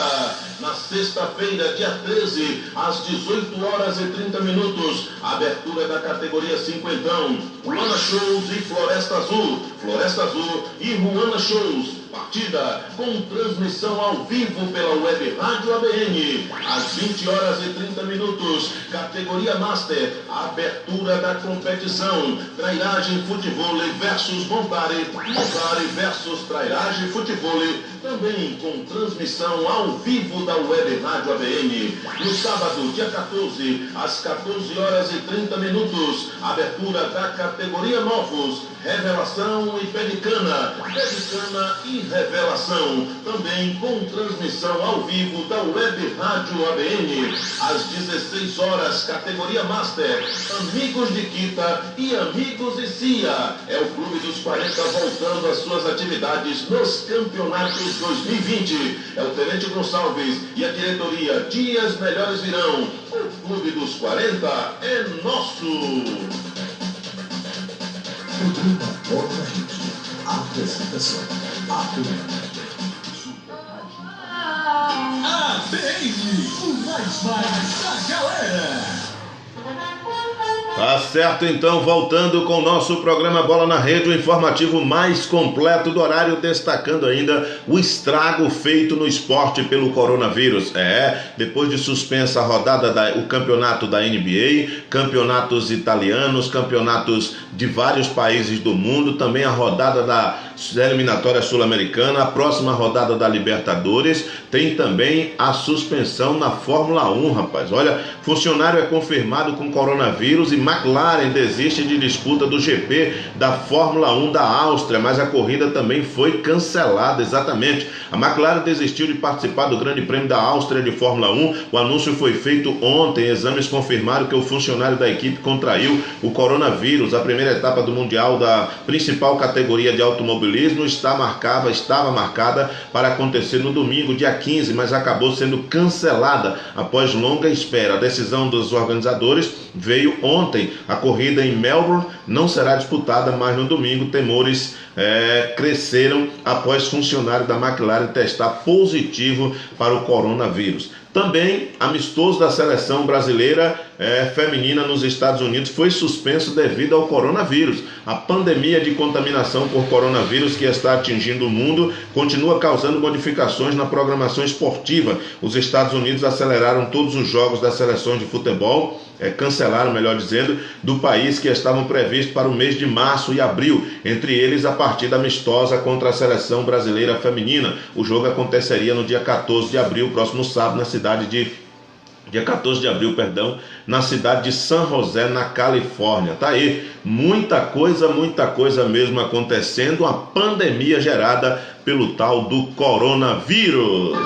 Na sexta-feira, dia 13, às 18 horas e 30 minutos, abertura da categoria cinquentão. Ruana Shows e Floresta Azul. Floresta Azul e Ruana Shows. Partida com transmissão ao vivo pela web Rádio ABN. Às 20 horas e 30 minutos, categoria Master. Abertura da competição. Trairagem Futebol versus Montare. Montare versus Trairagem Futebol. Também com transmissão ao vivo da web Rádio ABN. No sábado, dia 14, às 14 horas e 30 minutos, abertura da categoria Novos, Revelação e Pelicana. Pelicana e Revelação, também com transmissão ao vivo da web Rádio ABN. Às 16 horas, categoria Master, Amigos de Quita e Amigos de Cia. É o Clube dos 40 voltando às suas atividades nos campeonatos 2020. É o Tenente Gonçalves e a diretoria Dias Melhores Virão. O Clube dos 40 é nosso. Programa Bola na Rede. Apresentação. ABN, o mais da galera. Tá certo, então, voltando com o nosso programa Bola na Rede, o informativo mais completo do horário, destacando ainda o estrago feito no esporte pelo coronavírus. Depois de suspensa a rodada o campeonato da NBA, campeonatos italianos, campeonatos de vários países do mundo, também a rodada da eliminatória sul-americana, a próxima rodada da Libertadores, tem também a suspensão na Fórmula 1, rapaz. Olha, funcionário é confirmado com coronavírus e McLaren desiste de disputa do GP da Fórmula 1 da Áustria, mas a corrida também foi cancelada, exatamente. A McLaren desistiu de participar do Grande Prêmio da Áustria de Fórmula 1. O anúncio foi feito ontem. Exames confirmaram que o funcionário da equipe contraiu o coronavírus. A primeira etapa do Mundial da principal categoria de automobilismo estava marcada para acontecer no domingo, dia 15, mas acabou sendo cancelada após longa espera. A decisão dos organizadores veio ontem. A corrida em Melbourne não será disputada mais no domingo. Temores cresceram após funcionário da McLaren testar positivo para o coronavírus. Também, amistoso da seleção brasileira feminina nos Estados Unidos foi suspenso devido ao coronavírus. A pandemia de contaminação por coronavírus que está atingindo o mundo continua causando modificações na programação esportiva. Os Estados Unidos aceleraram todos os jogos das seleções de futebol, cancelaram, melhor dizendo, do país, que estavam previstos para o mês de março e abril, entre eles a partida amistosa contra a seleção brasileira feminina. O jogo aconteceria no dia 14 de abril, próximo sábado, na cidade de San José, na Califórnia. Tá aí, muita coisa mesmo acontecendo, a pandemia gerada pelo tal do coronavírus.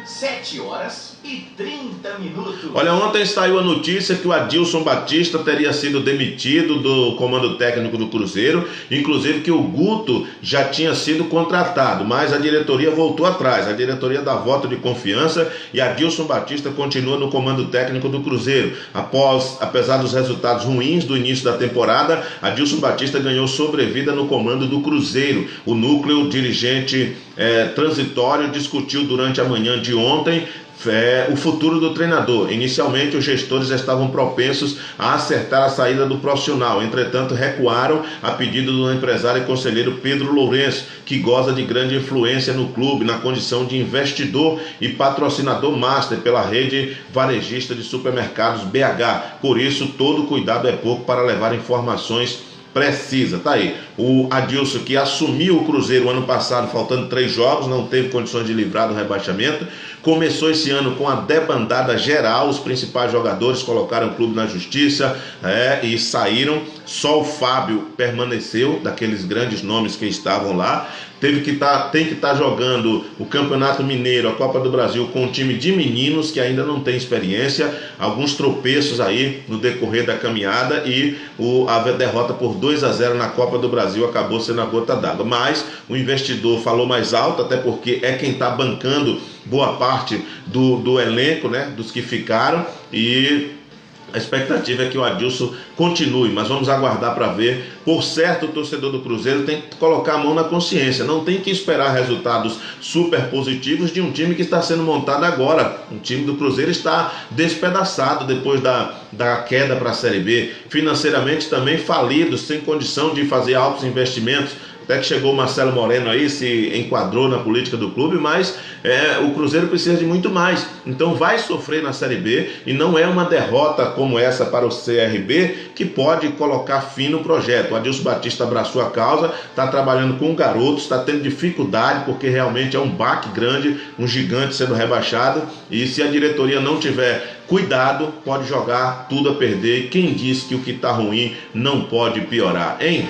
7 horas e 30 minutos. Olha, ontem saiu a notícia que o Adilson Batista teria sido demitido do comando técnico do Cruzeiro, inclusive que o Guto já tinha sido contratado, mas a diretoria voltou atrás. A diretoria dá voto de confiança e Adilson Batista continua no comando técnico do Cruzeiro. Apesar dos resultados ruins do início da temporada, Adilson Batista ganhou sobrevida no comando do Cruzeiro. O núcleo dirigente transitório discutiu durante a manhã de ontem o futuro do treinador. Inicialmente, os gestores estavam propensos a acertar a saída do profissional, entretanto recuaram a pedido do empresário e conselheiro Pedro Lourenço, que goza de grande influência no clube na condição de investidor e patrocinador master pela rede varejista de supermercados BH. Por isso, todo cuidado é pouco para levar informações precisa. Tá aí, o Adilson, que assumiu o Cruzeiro ano passado, faltando 3 jogos, não teve condições de livrar do rebaixamento, começou esse ano com a debandada geral. Os principais jogadores colocaram o clube na justiça e saíram. Só o Fábio permaneceu, daqueles grandes nomes que estavam lá. Tem que estar jogando o Campeonato Mineiro, a Copa do Brasil, com um time de meninos que ainda não tem experiência, alguns tropeços aí no decorrer da caminhada, e a derrota por 2-0 na Copa do Brasil acabou sendo a gota d'água. Mas o investidor falou mais alto, até porque é quem está bancando boa parte do elenco, né, dos que ficaram, e a expectativa é que o Adilson continue, mas vamos aguardar para ver. Por certo, o torcedor do Cruzeiro tem que colocar a mão na consciência, não tem que esperar resultados super positivos de um time que está sendo montado agora. O time do Cruzeiro está despedaçado depois da queda para a Série B, financeiramente também falido, sem condição de fazer altos investimentos. Até que chegou o Marcelo Moreno aí, se enquadrou na política do clube, mas o Cruzeiro precisa de muito mais. Então vai sofrer na Série B e não é uma derrota como essa para o CRB que pode colocar fim no projeto. O Adilson Batista abraçou a causa, está trabalhando com garotos, está tendo dificuldade porque realmente é um baque grande, um gigante sendo rebaixado, e se a diretoria não tiver cuidado, pode jogar tudo a perder. E quem diz que o que está ruim não pode piorar, hein?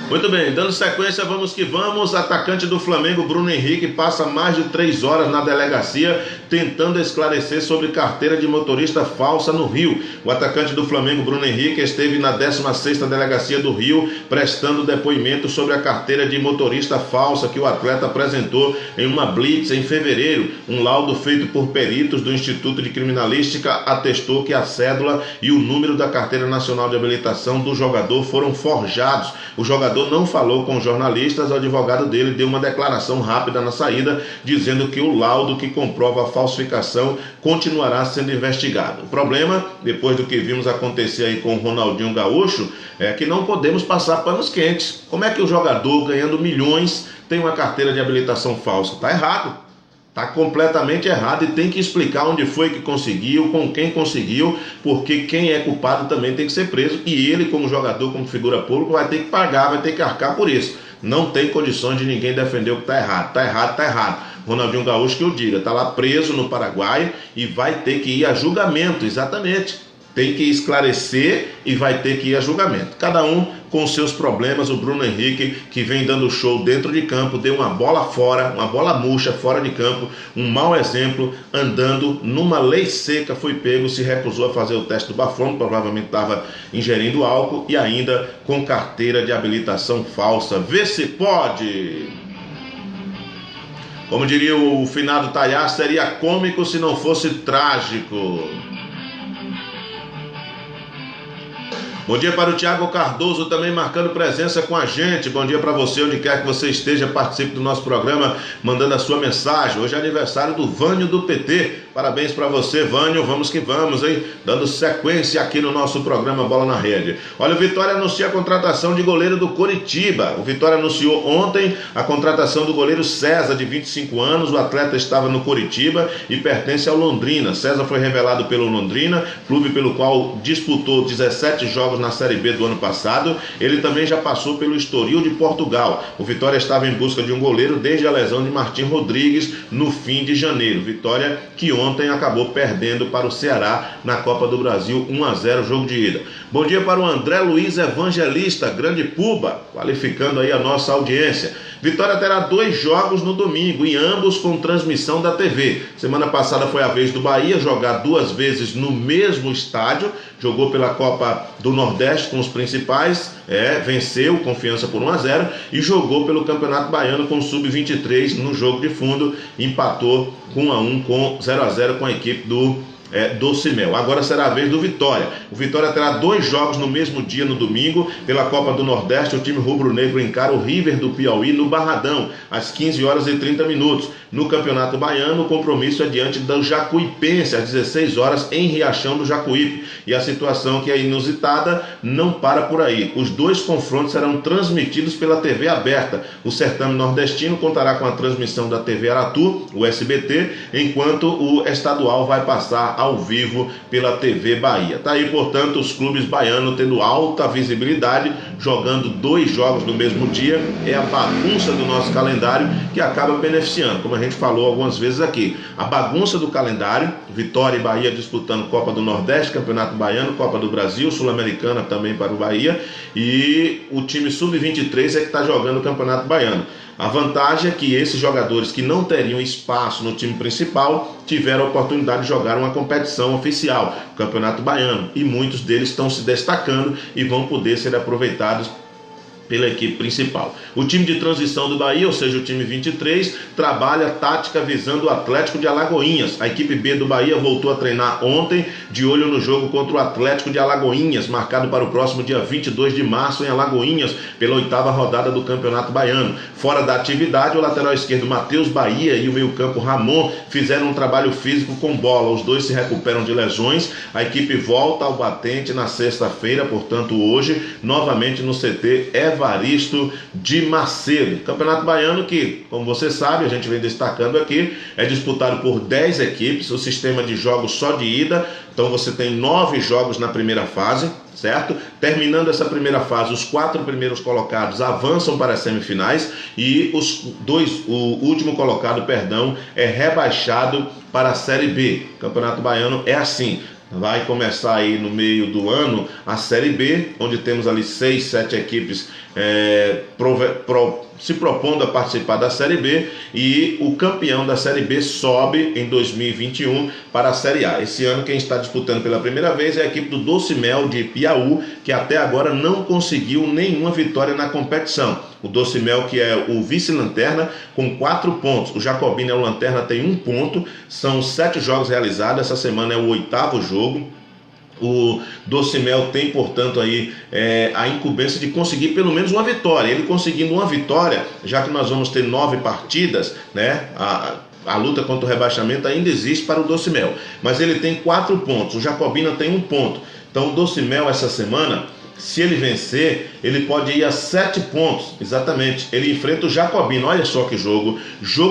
Muito bem, dando sequência, vamos que vamos. Atacante do Flamengo, Bruno Henrique, passa mais de 3 horas na delegacia tentando esclarecer sobre carteira de motorista falsa no Rio. O atacante do Flamengo, Bruno Henrique, esteve na 16ª Delegacia do Rio prestando depoimento sobre a carteira de motorista falsa que o atleta apresentou em uma blitz em fevereiro. Um laudo feito por peritos do Instituto de Criminalística atestou que a cédula e o número da Carteira Nacional de Habilitação do jogador foram forjados. O jogador não falou com jornalistas, o advogado dele deu uma declaração rápida na saída, dizendo que o laudo que comprova a falsificação continuará sendo investigado. O problema, depois do que vimos acontecer aí com o Ronaldinho Gaúcho, é que não podemos passar panos quentes. Como é que o jogador ganhando milhões tem uma carteira de habilitação falsa? Está errado. Está completamente errado e tem que explicar onde foi que conseguiu, com quem conseguiu, porque quem é culpado também tem que ser preso e ele, como jogador, como figura pública, vai ter que pagar, vai ter que arcar por isso. Não tem condições de ninguém defender o que está errado. Está errado, está errado. Ronaldinho Gaúcho que eu diga, está lá preso no Paraguai e vai ter que ir a julgamento, exatamente. Tem que esclarecer e vai ter que ir a julgamento. Cada um com seus problemas. O Bruno Henrique, que vem dando show dentro de campo, deu uma bola fora, uma bola murcha fora de campo, um mau exemplo, andando numa lei seca, foi pego, se recusou a fazer o teste do bafômetro, provavelmente estava ingerindo álcool e ainda com carteira de habilitação falsa. Vê se pode! Como diria o finado Tayar, seria cômico se não fosse trágico. Bom dia para o Thiago Cardoso, também marcando presença com a gente. Bom dia para você, onde quer que você esteja, participe do nosso programa, mandando a sua mensagem. Hoje é aniversário do Vânio do PT. Parabéns para você, Vânio. Vamos que vamos, hein? Dando sequência aqui no nosso programa Bola na Rede. Olha, o Vitória anuncia a contratação de goleiro do Coritiba. O Vitória anunciou ontem a contratação do goleiro César, de 25 anos. O atleta estava no Coritiba e pertence ao Londrina. César foi revelado pelo Londrina, clube pelo qual disputou 17 jogos na Série B do ano passado. Ele também já passou pelo Estoril de Portugal. O Vitória estava em busca de um goleiro desde a lesão de Martim Rodrigues no fim de janeiro. Vitória que ontem acabou perdendo para o Ceará na Copa do Brasil 1-0, jogo de ida. Bom dia para o André Luiz Evangelista, grande Puba, qualificando aí a nossa audiência. Vitória terá 2 jogos no domingo, e ambos com transmissão da TV. Semana passada foi a vez do Bahia jogar 2 vezes no mesmo estádio, jogou pela Copa do Nordeste com os principais, venceu Confiança por 1-0 e jogou pelo Campeonato Baiano com o Sub-23 no jogo de fundo, empatou com 1-1 com 0-0 com a equipe do Cimel. Agora será a vez do Vitória. O Vitória terá 2 jogos no mesmo dia, no domingo, pela Copa do Nordeste. O time rubro-negro encara o River do Piauí no Barradão, às 15h30. No Campeonato Baiano, o compromisso é diante do Jacuipense, às 16h, em Riachão do Jacuípe. E a situação, que é inusitada, não para por aí. Os 2 confrontos serão transmitidos pela TV aberta. O certame nordestino contará com a transmissão da TV Aratu, o SBT, enquanto o estadual vai passar ao vivo pela TV Bahia. Está aí, portanto, os clubes baianos tendo alta visibilidade, jogando 2 jogos no mesmo dia. É a bagunça do nosso calendário que acaba beneficiando, como a gente falou algumas vezes aqui. A bagunça do calendário, Vitória e Bahia disputando Copa do Nordeste, Campeonato Baiano, Copa do Brasil, Sul-Americana também para o Bahia, e o time Sub-23 é que está jogando o Campeonato Baiano. A vantagem é que esses jogadores que não teriam espaço no time principal tiveram a oportunidade de jogar uma competição oficial, o Campeonato Baiano, e muitos deles estão se destacando e vão poder ser aproveitados pela equipe principal. O time de transição do Bahia, ou seja, o time 23, trabalha tática visando o Atlético de Alagoinhas. A equipe B do Bahia voltou a treinar ontem, de olho no jogo contra o Atlético de Alagoinhas, marcado para o próximo dia 22 de março em Alagoinhas, pela 8ª rodada do Campeonato Baiano. Fora da atividade, o lateral esquerdo Matheus Bahia e o meio-campo Ramon fizeram um trabalho físico com bola. Os dois se recuperam de lesões. A equipe volta ao batente na sexta-feira, portanto hoje, novamente no CT Evaristo de Macedo. Campeonato Baiano que, como você sabe, a gente vem destacando aqui, é disputado por 10 equipes, o sistema de jogos só de ida, então você tem 9 jogos na primeira fase, certo? Terminando essa primeira fase, os 4 primeiros colocados avançam para as semifinais e o último colocado, é rebaixado para a Série B. O Campeonato Baiano é assim. Vai começar aí no meio do ano a Série B, onde temos ali 6, 7 equipes se propondo a participar da Série B, e o campeão da Série B sobe em 2021 para a Série A. Esse ano quem está disputando pela primeira vez é a equipe do Doce Mel de Piauí, que até agora não conseguiu nenhuma vitória na competição. O Doce Mel, que é o vice-lanterna, com 4 pontos. O Jacobina é o lanterna, tem 1 ponto. São 7 jogos realizados. Essa semana é o 8º jogo. O Doce Mel tem, portanto, aí a incumbência de conseguir pelo menos uma vitória. Ele conseguindo uma vitória, já que nós vamos ter 9 partidas, né? A luta contra o rebaixamento ainda existe para o Doce Mel, mas ele tem 4 pontos. O Jacobina tem 1 ponto. Então o Doce Mel essa semana, se ele vencer, ele pode ir a 7 pontos, exatamente. Ele enfrenta o Jacobina. Olha só que jogo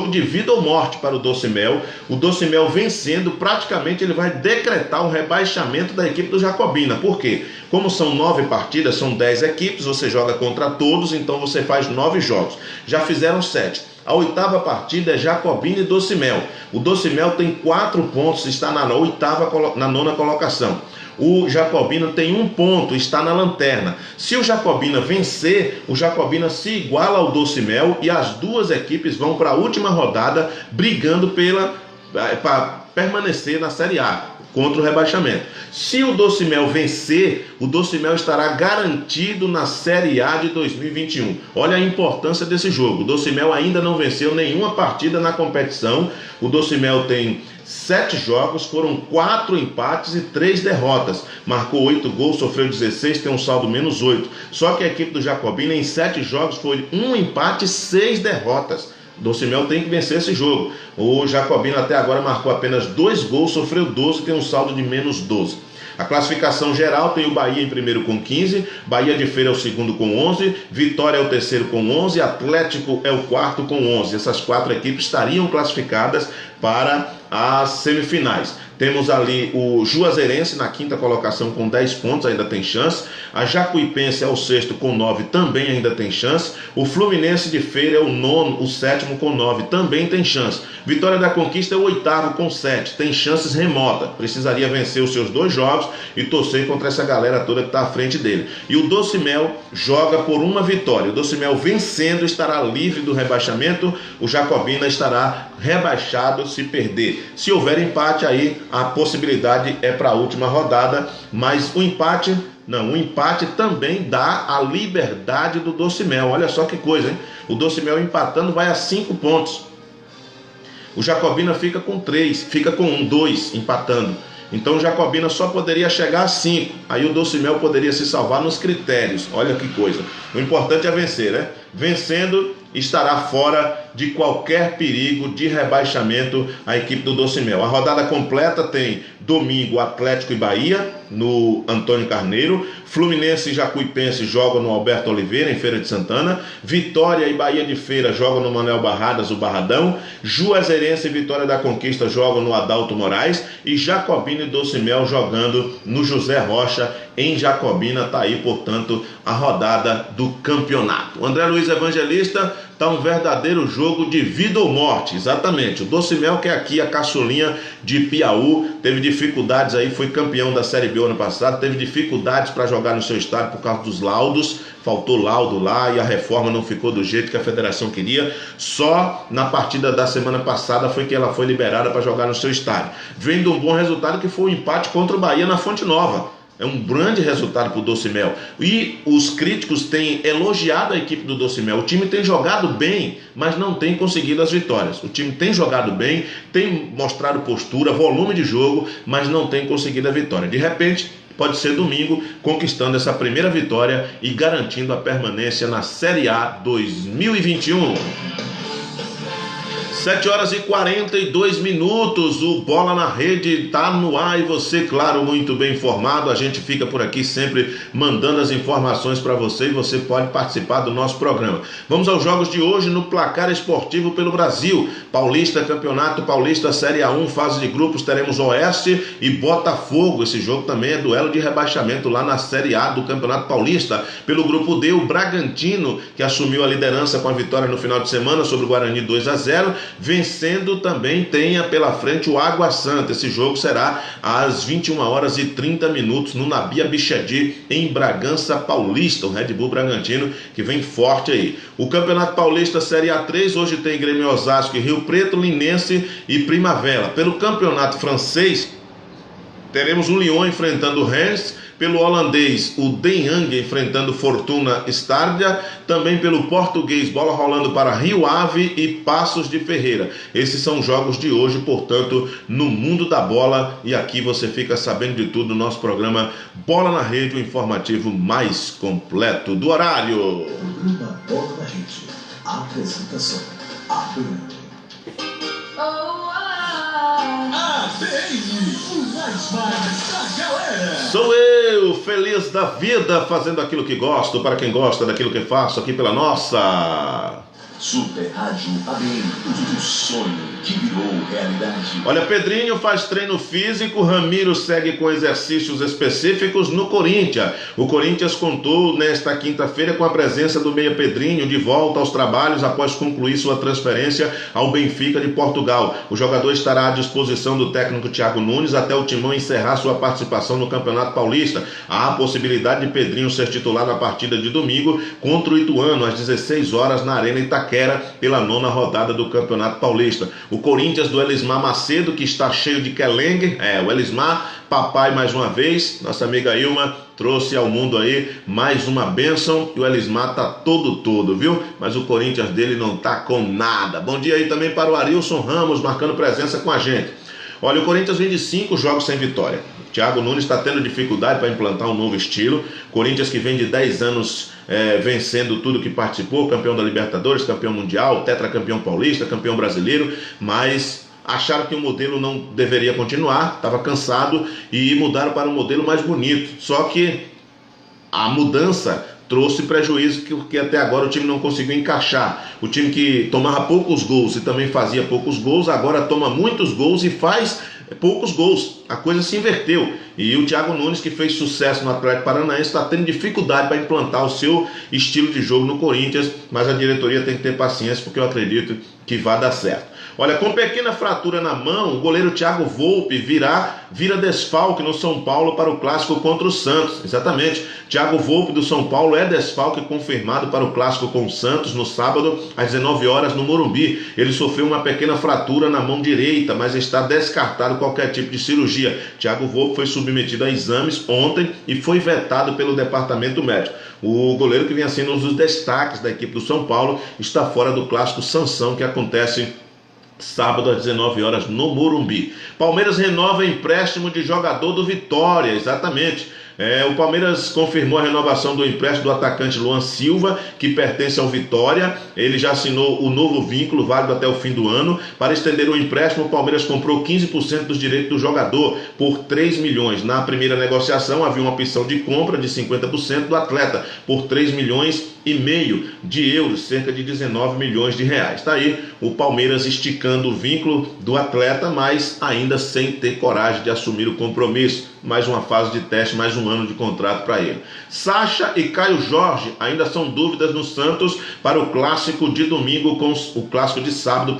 de vida ou morte para o Doce Mel. O Doce Mel vencendo, praticamente ele vai decretar o rebaixamento da equipe do Jacobina. Por quê? Como são 9 partidas, são 10 equipes, você joga contra todos, então você faz 9 jogos. Já fizeram 7. A 8ª partida é Jacobina e Doce Mel. O Doce Mel tem 4 pontos, está na 9ª colocação. O Jacobina tem 1 ponto, está na lanterna. Se o Jacobina vencer, o Jacobina se iguala ao Doce Mel e as duas equipes vão para a última rodada brigando para permanecer na Série A, contra o rebaixamento. Se o Doce Mel vencer, o Doce Mel estará garantido na Série A de 2021. Olha a importância desse jogo. O Doce Mel ainda não venceu nenhuma partida na competição. O Doce Mel tem 7 jogos, foram 4 empates e 3 derrotas. Marcou 8 gols, sofreu 16, tem um saldo menos 8. Só que a equipe do Jacobina em 7 jogos foi 1 empate e 6 derrotas. Doce Mel tem que vencer esse jogo. O Jacobina até agora marcou apenas 2 gols, sofreu 12, tem um saldo de menos 12. A classificação geral tem o Bahia em primeiro com 15, Bahia de Feira é o segundo com 11, Vitória é o terceiro com 11, Atlético é o quarto com 11. Essas 4 equipes estariam classificadas para as semifinais. Temos ali o Juazeirense na 5ª colocação com 10 pontos, ainda tem chance. A Jacuipense é o 6º com 9, também ainda tem chance. O Fluminense de Feira é o 9º, o 7º com 9, também tem chance. Vitória da Conquista é o 8º com 7, tem chances remota. Precisaria vencer os seus 2 jogos e torcer contra essa galera toda que está à frente dele. E o Doce Mel joga por uma vitória. O Doce Mel vencendo estará livre do rebaixamento. O Jacobina estará rebaixado se perder. Se houver empate, aí a possibilidade é para a última rodada, mas o empate também dá a liberdade do Doce Mel. Olha só que coisa, hein? O Doce Mel empatando vai a 5 pontos. O Jacobina fica com 3, fica com 2 empatando. Então o Jacobina só poderia chegar a 5. Aí o Doce Mel poderia se salvar nos critérios. Olha que coisa. O importante é vencer, né? Vencendo, estará fora de qualquer perigo de rebaixamento a equipe do Doce Mel. A rodada completa tem domingo Atlético e Bahia no Antônio Carneiro, Fluminense e Jacuipense jogam no Alberto Oliveira em Feira de Santana, Vitória e Bahia de Feira jogam no Manuel Barradas, o Barradão, Juazeirense e Vitória da Conquista jogam no Adalto Moraes e Jacobina e Doce Mel jogando no José Rocha em Jacobina. Está aí, portanto, a rodada do campeonato. O André Luiz Evangelista, está um verdadeiro jogo de vida ou morte, exatamente. O Doce Mel, que é aqui a caçulinha de Piauí, teve dificuldades aí, foi campeão da Série B ano passado, teve dificuldades para jogar no seu estádio por causa dos laudos, faltou laudo lá e a reforma não ficou do jeito que a federação queria. Só na partida da semana passada foi que ela foi liberada para jogar no seu estádio. Vem de um bom resultado que foi o empate contra o Bahia na Fonte Nova. É um grande resultado para o Doce Mel. E os críticos têm elogiado a equipe do Doce Mel. O time tem jogado bem, mas não tem conseguido as vitórias. O time tem jogado bem, tem mostrado postura, volume de jogo, mas não tem conseguido a vitória. De repente, pode ser domingo, conquistando essa primeira vitória e garantindo a permanência na Série A 2021. 7 horas e 42 minutos, o Bola na Rede está no ar e você, claro, muito bem informado. A gente fica por aqui sempre mandando as informações para você e você pode participar do nosso programa. Vamos aos jogos de hoje no placar esportivo pelo Brasil. Paulista, Campeonato Paulista, Série A1, fase de grupos, teremos Oeste e Botafogo. Esse jogo também é duelo de rebaixamento lá na Série A do Campeonato Paulista. Pelo grupo D, o Bragantino, que assumiu a liderança com a vitória no final de semana sobre o Guarani 2-0. Vencendo também tenha pela frente o Água Santa. Esse jogo será às 21 horas e 30 minutos no Nabia Bichedi, em Bragança Paulista. O Red Bull Bragantino que vem forte aí. O Campeonato Paulista Série A3, hoje tem Grêmio Osasco e Rio Preto, Linense e Primavera. Pelo Campeonato Francês, teremos o Lyon enfrentando o Rennes. Pelo holandês, o Den Haag enfrentando Fortuna Sittard. Também pelo português, bola rolando para Rio Ave e Paços de Ferreira. Esses são os jogos de hoje, portanto, no mundo da bola. E aqui você fica sabendo de tudo no nosso programa Bola na Rede, o informativo mais completo do horário. Programa Bola na Rede. A apresentação: ABN. O mais da galera. Sou eu, feliz da vida, fazendo aquilo que gosto, para quem gosta daquilo que faço, aqui pela nossa Super Rádio ABN, o sonho que virou realidade. Olha, Pedrinho faz treino físico, Ramiro segue com exercícios específicos no Corinthians. O Corinthians contou nesta quinta-feira com a presença do meia Pedrinho de volta aos trabalhos após concluir sua transferência ao Benfica de Portugal. O jogador estará à disposição do técnico Thiago Nunes até o Timão encerrar sua participação no Campeonato Paulista. Há a possibilidade de Pedrinho ser titular na partida de domingo contra o Ituano, às 16 horas na Arena Itaquera, pela 9ª rodada do Campeonato Paulista. O Corinthians do Elismar Macedo, que está cheio de quelengue, o Elismar, papai mais uma vez, nossa amiga Ilma trouxe ao mundo aí mais uma bênção e o Elismar tá todo, viu? Mas o Corinthians dele não tá com nada. Bom dia aí também para o Arilson Ramos, marcando presença com a gente. Olha, o Corinthians vem de 5 jogos sem vitória. O Thiago Nunes está tendo dificuldade para implantar um novo estilo. Corinthians que vem de 10 anos vencendo tudo que participou, campeão da Libertadores, campeão mundial, tetracampeão paulista, campeão brasileiro, mas acharam que o modelo não deveria continuar, estava cansado e mudaram para um modelo mais bonito. Só que a mudança trouxe prejuízo que até agora o time não conseguiu encaixar. O time que tomava poucos gols e também fazia poucos gols, agora toma muitos gols e faz poucos gols. A coisa se inverteu. E o Thiago Nunes, que fez sucesso no Atlético Paranaense, está tendo dificuldade para implantar o seu estilo de jogo no Corinthians, mas a diretoria tem que ter paciência, porque eu acredito que vai dar certo. Olha, com pequena fratura na mão, o goleiro Thiago Volpe vira desfalque no São Paulo para o clássico contra o Santos. Exatamente, Thiago Volpe do São Paulo é desfalque confirmado para o clássico com o Santos no sábado às 19 horas no Morumbi. Ele sofreu uma pequena fratura na mão direita, mas está descartado qualquer tipo de cirurgia. Thiago Volpe foi submetido a exames ontem e foi vetado pelo departamento médico. O goleiro, que vem sendo um dos destaques da equipe do São Paulo, está fora do clássico Sansão, que acontece sábado às 19 horas no Morumbi. Palmeiras renova empréstimo de jogador do Vitória, exatamente. O Palmeiras confirmou a renovação do empréstimo do atacante Luan Silva, que pertence ao Vitória. Ele já assinou o novo vínculo, válido até o fim do ano. Para estender o empréstimo, o Palmeiras comprou 15% dos direitos do jogador por 3 milhões. Na primeira negociação havia uma opção de compra de 50% do atleta por 3,5 milhões de euros, cerca de 19 milhões de reais. Está aí o Palmeiras esticando o vínculo do atleta, mas ainda sem ter coragem de assumir o compromisso. Mais uma fase de teste, mais um ano de contrato para ele. Sacha e Caio Jorge ainda são dúvidas no Santos para o clássico de domingo, o clássico de sábado,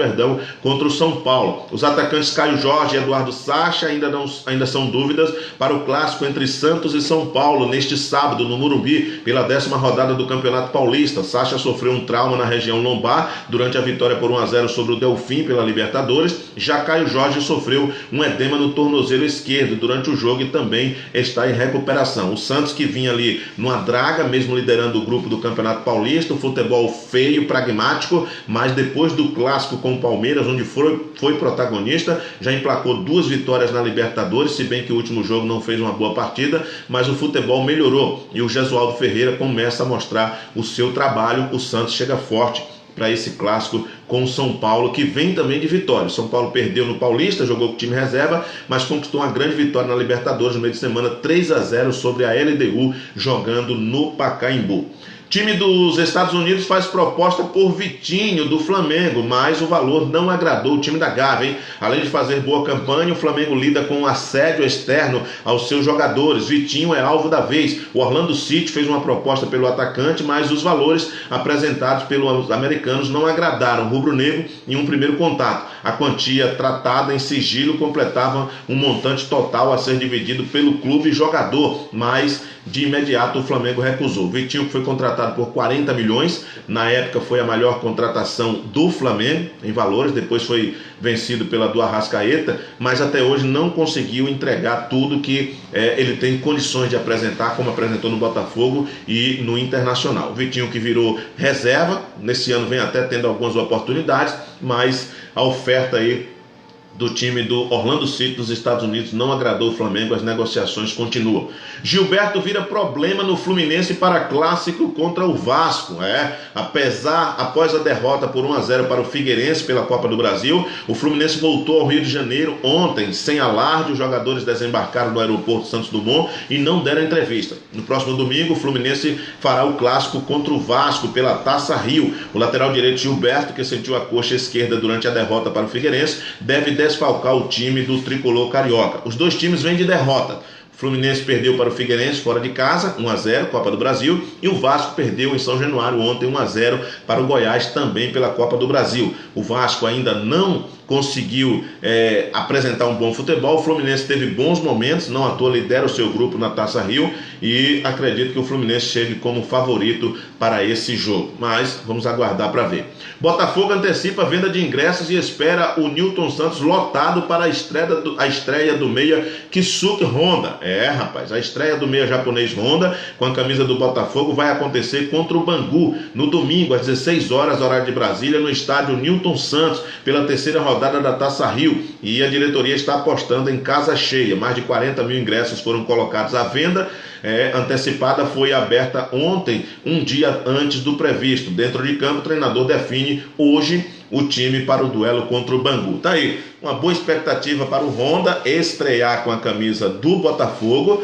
contra o São Paulo. Os atacantes Caio Jorge e Eduardo Sacha ainda são dúvidas para o clássico entre Santos e São Paulo neste sábado no Morumbi, pela 10ª rodada do Campeonato Paulista. Sacha sofreu um trauma na região lombar durante a vitória por 1-0 sobre o Delfim pela Libertadores. Já Caio Jorge sofreu um edema no tornozelo esquerdo durante o jogo e também está em recuperação. O Santos, que vinha ali numa draga, mesmo liderando o grupo do Campeonato Paulista, o futebol feio, pragmático, mas depois do clássico com o Palmeiras, onde foi protagonista, já emplacou 2 vitórias na Libertadores, se bem que o último jogo não fez uma boa partida, mas o futebol melhorou e o Jesualdo Ferreira começa a mostrar o seu trabalho. O Santos chega forte para esse clássico com o São Paulo, que vem também de vitória. O São Paulo perdeu no Paulista, jogou com o time reserva, mas conquistou uma grande vitória na Libertadores no meio de semana, 3-0 sobre a LDU, jogando no Pacaembu. Time dos Estados Unidos faz proposta por Vitinho do Flamengo, mas o valor não agradou o time da Gávea, hein? Além de fazer boa campanha, o Flamengo lida com um assédio externo aos seus jogadores. Vitinho é alvo da vez. O Orlando City fez uma proposta pelo atacante, mas os valores apresentados pelos americanos não agradaram o rubro-negro em um primeiro contato. A quantia tratada em sigilo completava um montante total a ser dividido pelo clube e jogador, mas de imediato o Flamengo recusou. Vitinho, que foi contratado por 40 milhões, na época foi a maior contratação do Flamengo em valores, depois foi vencido pela do Arrascaeta, mas até hoje não conseguiu entregar tudo que ele tem condições de apresentar, como apresentou no Botafogo e no Internacional. Vitinho, que virou reserva, nesse ano vem até tendo algumas oportunidades, mas a oferta aí do time do Orlando City dos Estados Unidos não agradou o Flamengo, as negociações continuam. Gilberto vira problema no Fluminense para clássico contra o Vasco. Após a derrota por 1-0 para o Figueirense pela Copa do Brasil, o Fluminense voltou ao Rio de Janeiro ontem, sem alarde. Os jogadores desembarcaram no aeroporto Santos Dumont e não deram entrevista. No próximo domingo, o Fluminense fará o clássico contra o Vasco pela Taça Rio. O lateral direito Gilberto, que sentiu a coxa esquerda durante a derrota para o Figueirense, deve desfalcar o time do tricolor carioca. Os dois times vêm de derrota. O Fluminense perdeu para o Figueirense fora de casa, 1-0, Copa do Brasil, e o Vasco perdeu em São Januário ontem 1-0 para o Goiás, também pela Copa do Brasil. O Vasco ainda não conseguiu apresentar um bom futebol. O Fluminense teve bons momentos, não à toa lidera o seu grupo na Taça Rio, e acredito que o Fluminense chegue como favorito para esse jogo, mas vamos aguardar para ver. Botafogo antecipa a venda de ingressos e espera o Newton Santos lotado para a estreia do meia Kisuke Honda. Rapaz, a estreia do meia japonês Honda com a camisa do Botafogo vai acontecer contra o Bangu no domingo às 16 horas, horário de Brasília, no estádio Newton Santos, pela terceira rodada da Taça Rio, e a diretoria está apostando em casa cheia. Mais de 40 mil ingressos foram colocados à venda. Antecipada foi aberta ontem, um dia antes do previsto. Dentro de campo, o treinador define hoje o time para o duelo contra o Bangu. Tá aí, uma boa expectativa para o Honda estrear com a camisa do Botafogo.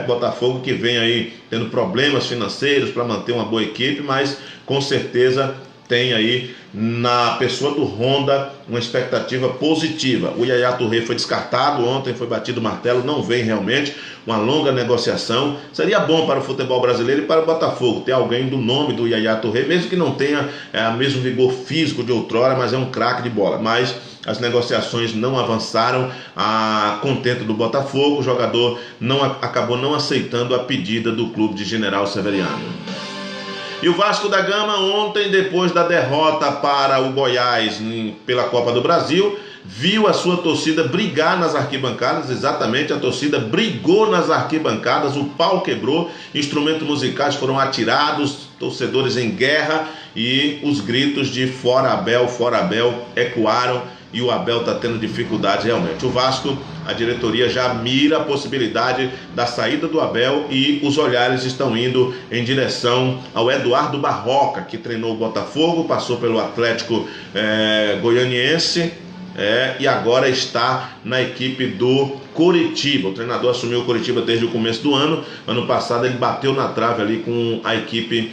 Botafogo que vem aí tendo problemas financeiros para manter uma boa equipe, mas com certeza tem aí na pessoa do Honda uma expectativa positiva. O Yaya Touré foi descartado ontem, foi batido o martelo, não vem realmente. Uma longa negociação. Seria bom para o futebol brasileiro e para o Botafogo ter alguém do nome do Yaya Touré, mesmo que não tenha o mesmo vigor físico de outrora, mas é um craque de bola. Mas as negociações não avançaram a contento do Botafogo. O jogador acabou não aceitando a pedida do clube de General Severiano. E o Vasco da Gama ontem, depois da derrota para o Goiás pela Copa do Brasil, viu a sua torcida brigar nas arquibancadas. Exatamente, a torcida brigou nas arquibancadas, o pau quebrou, instrumentos musicais foram atirados, torcedores em guerra, e os gritos de fora Abel ecoaram, e o Abel está tendo dificuldades realmente. O Vasco, a diretoria já mira a possibilidade da saída do Abel, e os olhares estão indo em direção ao Eduardo Barroca, que treinou o Botafogo, passou pelo Atlético Goianiense, e agora está na equipe do Coritiba. O treinador assumiu o Coritiba desde o começo do ano. Ano passado ele bateu na trave ali com a equipe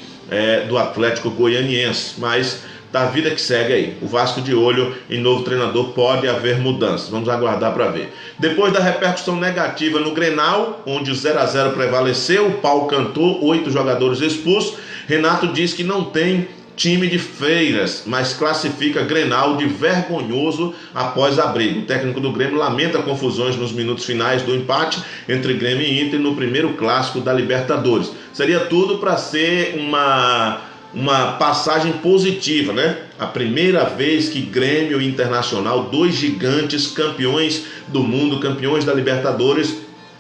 do Atlético Goianiense, mas da vida que segue aí. O Vasco de olho em novo treinador, pode haver mudanças. Vamos aguardar para ver. Depois da repercussão negativa no Grenal, onde o 0-0 prevaleceu, o pau cantou, 8 jogadores expulsos, Renato diz que não tem time de feiras, mas classifica Grenal de vergonhoso após a briga. O técnico do Grêmio lamenta confusões nos minutos finais do empate entre Grêmio e Inter no primeiro clássico da Libertadores. Seria tudo para ser uma uma passagem positiva, né? A primeira vez que Grêmio e Internacional, dois gigantes campeões do mundo, campeões da Libertadores,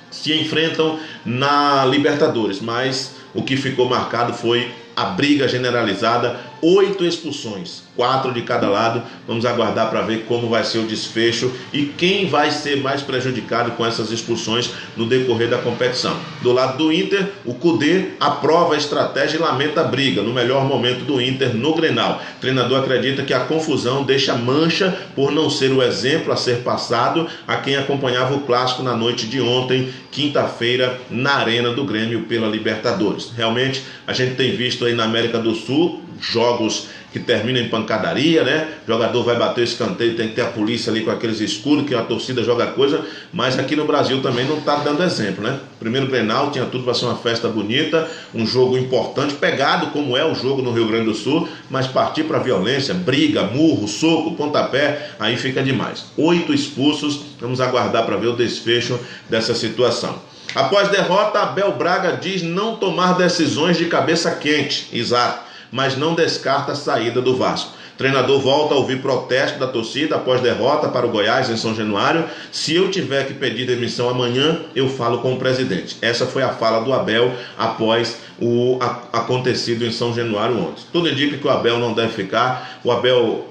se enfrentam na Libertadores, mas o que ficou marcado foi a briga generalizada, 8 expulsões, 4 de cada lado. Vamos aguardar para ver como vai ser o desfecho e quem vai ser mais prejudicado com essas expulsões no decorrer da competição. Do lado do Inter, o Kudê aprova a estratégia e lamenta a briga no melhor momento do Inter no Grenal. O treinador acredita que a confusão deixa mancha por não ser o exemplo a ser passado a quem acompanhava o clássico na noite de ontem, quinta-feira, na Arena do Grêmio pela Libertadores. Realmente, a gente tem visto aí na América do Sul jogos que terminam em pancadaria, né? O jogador vai bater o escanteio, tem que ter a polícia ali com aqueles escudos, que a torcida joga coisa, mas aqui no Brasil também não está dando exemplo, né? Primeiro Grenal tinha tudo para ser uma festa bonita, um jogo importante, pegado como é o jogo no Rio Grande do Sul, mas partir para violência, briga, murro, soco, pontapé, aí fica demais. 8 expulsos, vamos aguardar para ver o desfecho dessa situação. Após derrota, Abel Braga diz não tomar decisões de cabeça quente, exato, mas não descarta a saída do Vasco. O treinador volta a ouvir protesto da torcida após derrota para o Goiás em São Januário. Se eu tiver que pedir demissão amanhã, eu falo com o presidente. Essa foi a fala do Abel após o acontecido em São Januário ontem. Tudo indica que o Abel não deve ficar. O Abel,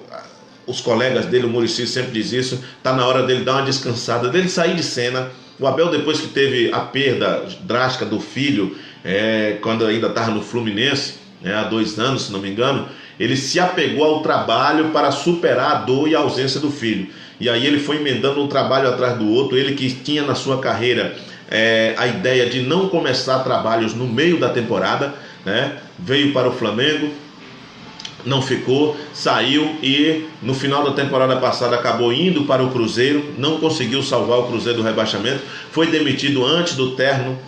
os colegas dele, o Muricy sempre diz isso, está na hora dele dar uma descansada, dele sair de cena. O Abel, depois que teve a perda drástica do filho, quando ainda estava no Fluminense, há 2 anos, se não me engano, ele se apegou ao trabalho para superar a dor e a ausência do filho. E aí ele foi emendando um trabalho atrás do outro. Ele que tinha na sua carreira a ideia de não começar trabalhos no meio da temporada, né? Veio para o Flamengo, não ficou, saiu e no final da temporada passada acabou indo para o Cruzeiro, não conseguiu salvar o Cruzeiro do rebaixamento, foi demitido antes do término,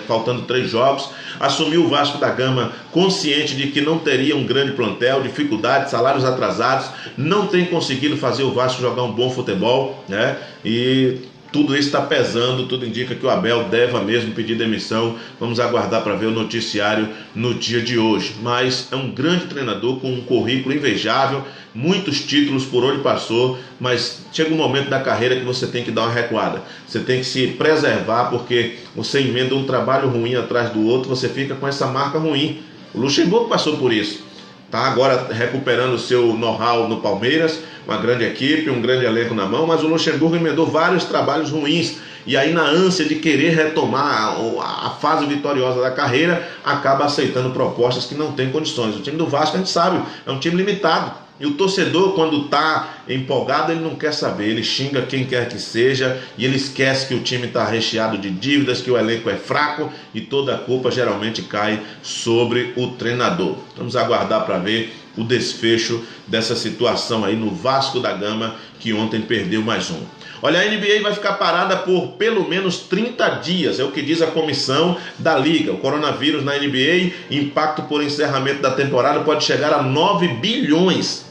faltando 3 jogos, assumiu o Vasco da Gama consciente de que não teria um grande plantel, dificuldades, salários atrasados, não tem conseguido fazer o Vasco jogar um bom futebol, né? E tudo isso está pesando, tudo indica que o Abel deva mesmo pedir demissão. Vamos aguardar para ver o noticiário no dia de hoje. Mas é um grande treinador com um currículo invejável, muitos títulos por onde passou, mas chega um momento da carreira que você tem que dar uma recuada. Você tem que se preservar, porque você emenda um trabalho ruim atrás do outro, você fica com essa marca ruim. O Luxemburgo passou por isso. Está agora recuperando o seu know-how no Palmeiras, uma grande equipe, um grande elenco na mão, mas o Luxemburgo emendou vários trabalhos ruins. E aí, na ânsia de querer retomar a fase vitoriosa da carreira, acaba aceitando propostas que não têm condições. O time do Vasco, a gente sabe, é um time limitado. E o torcedor, quando está empolgado, ele não quer saber, ele xinga quem quer que seja e ele esquece que o time está recheado de dívidas, que o elenco é fraco e toda a culpa geralmente cai sobre o treinador. Vamos aguardar para ver o desfecho dessa situação aí no Vasco da Gama, que ontem perdeu mais um. Olha, a NBA vai ficar parada por pelo menos 30 dias, é o que diz a comissão da Liga. O coronavírus na NBA, impacto por encerramento da temporada, pode chegar a 9 bilhões.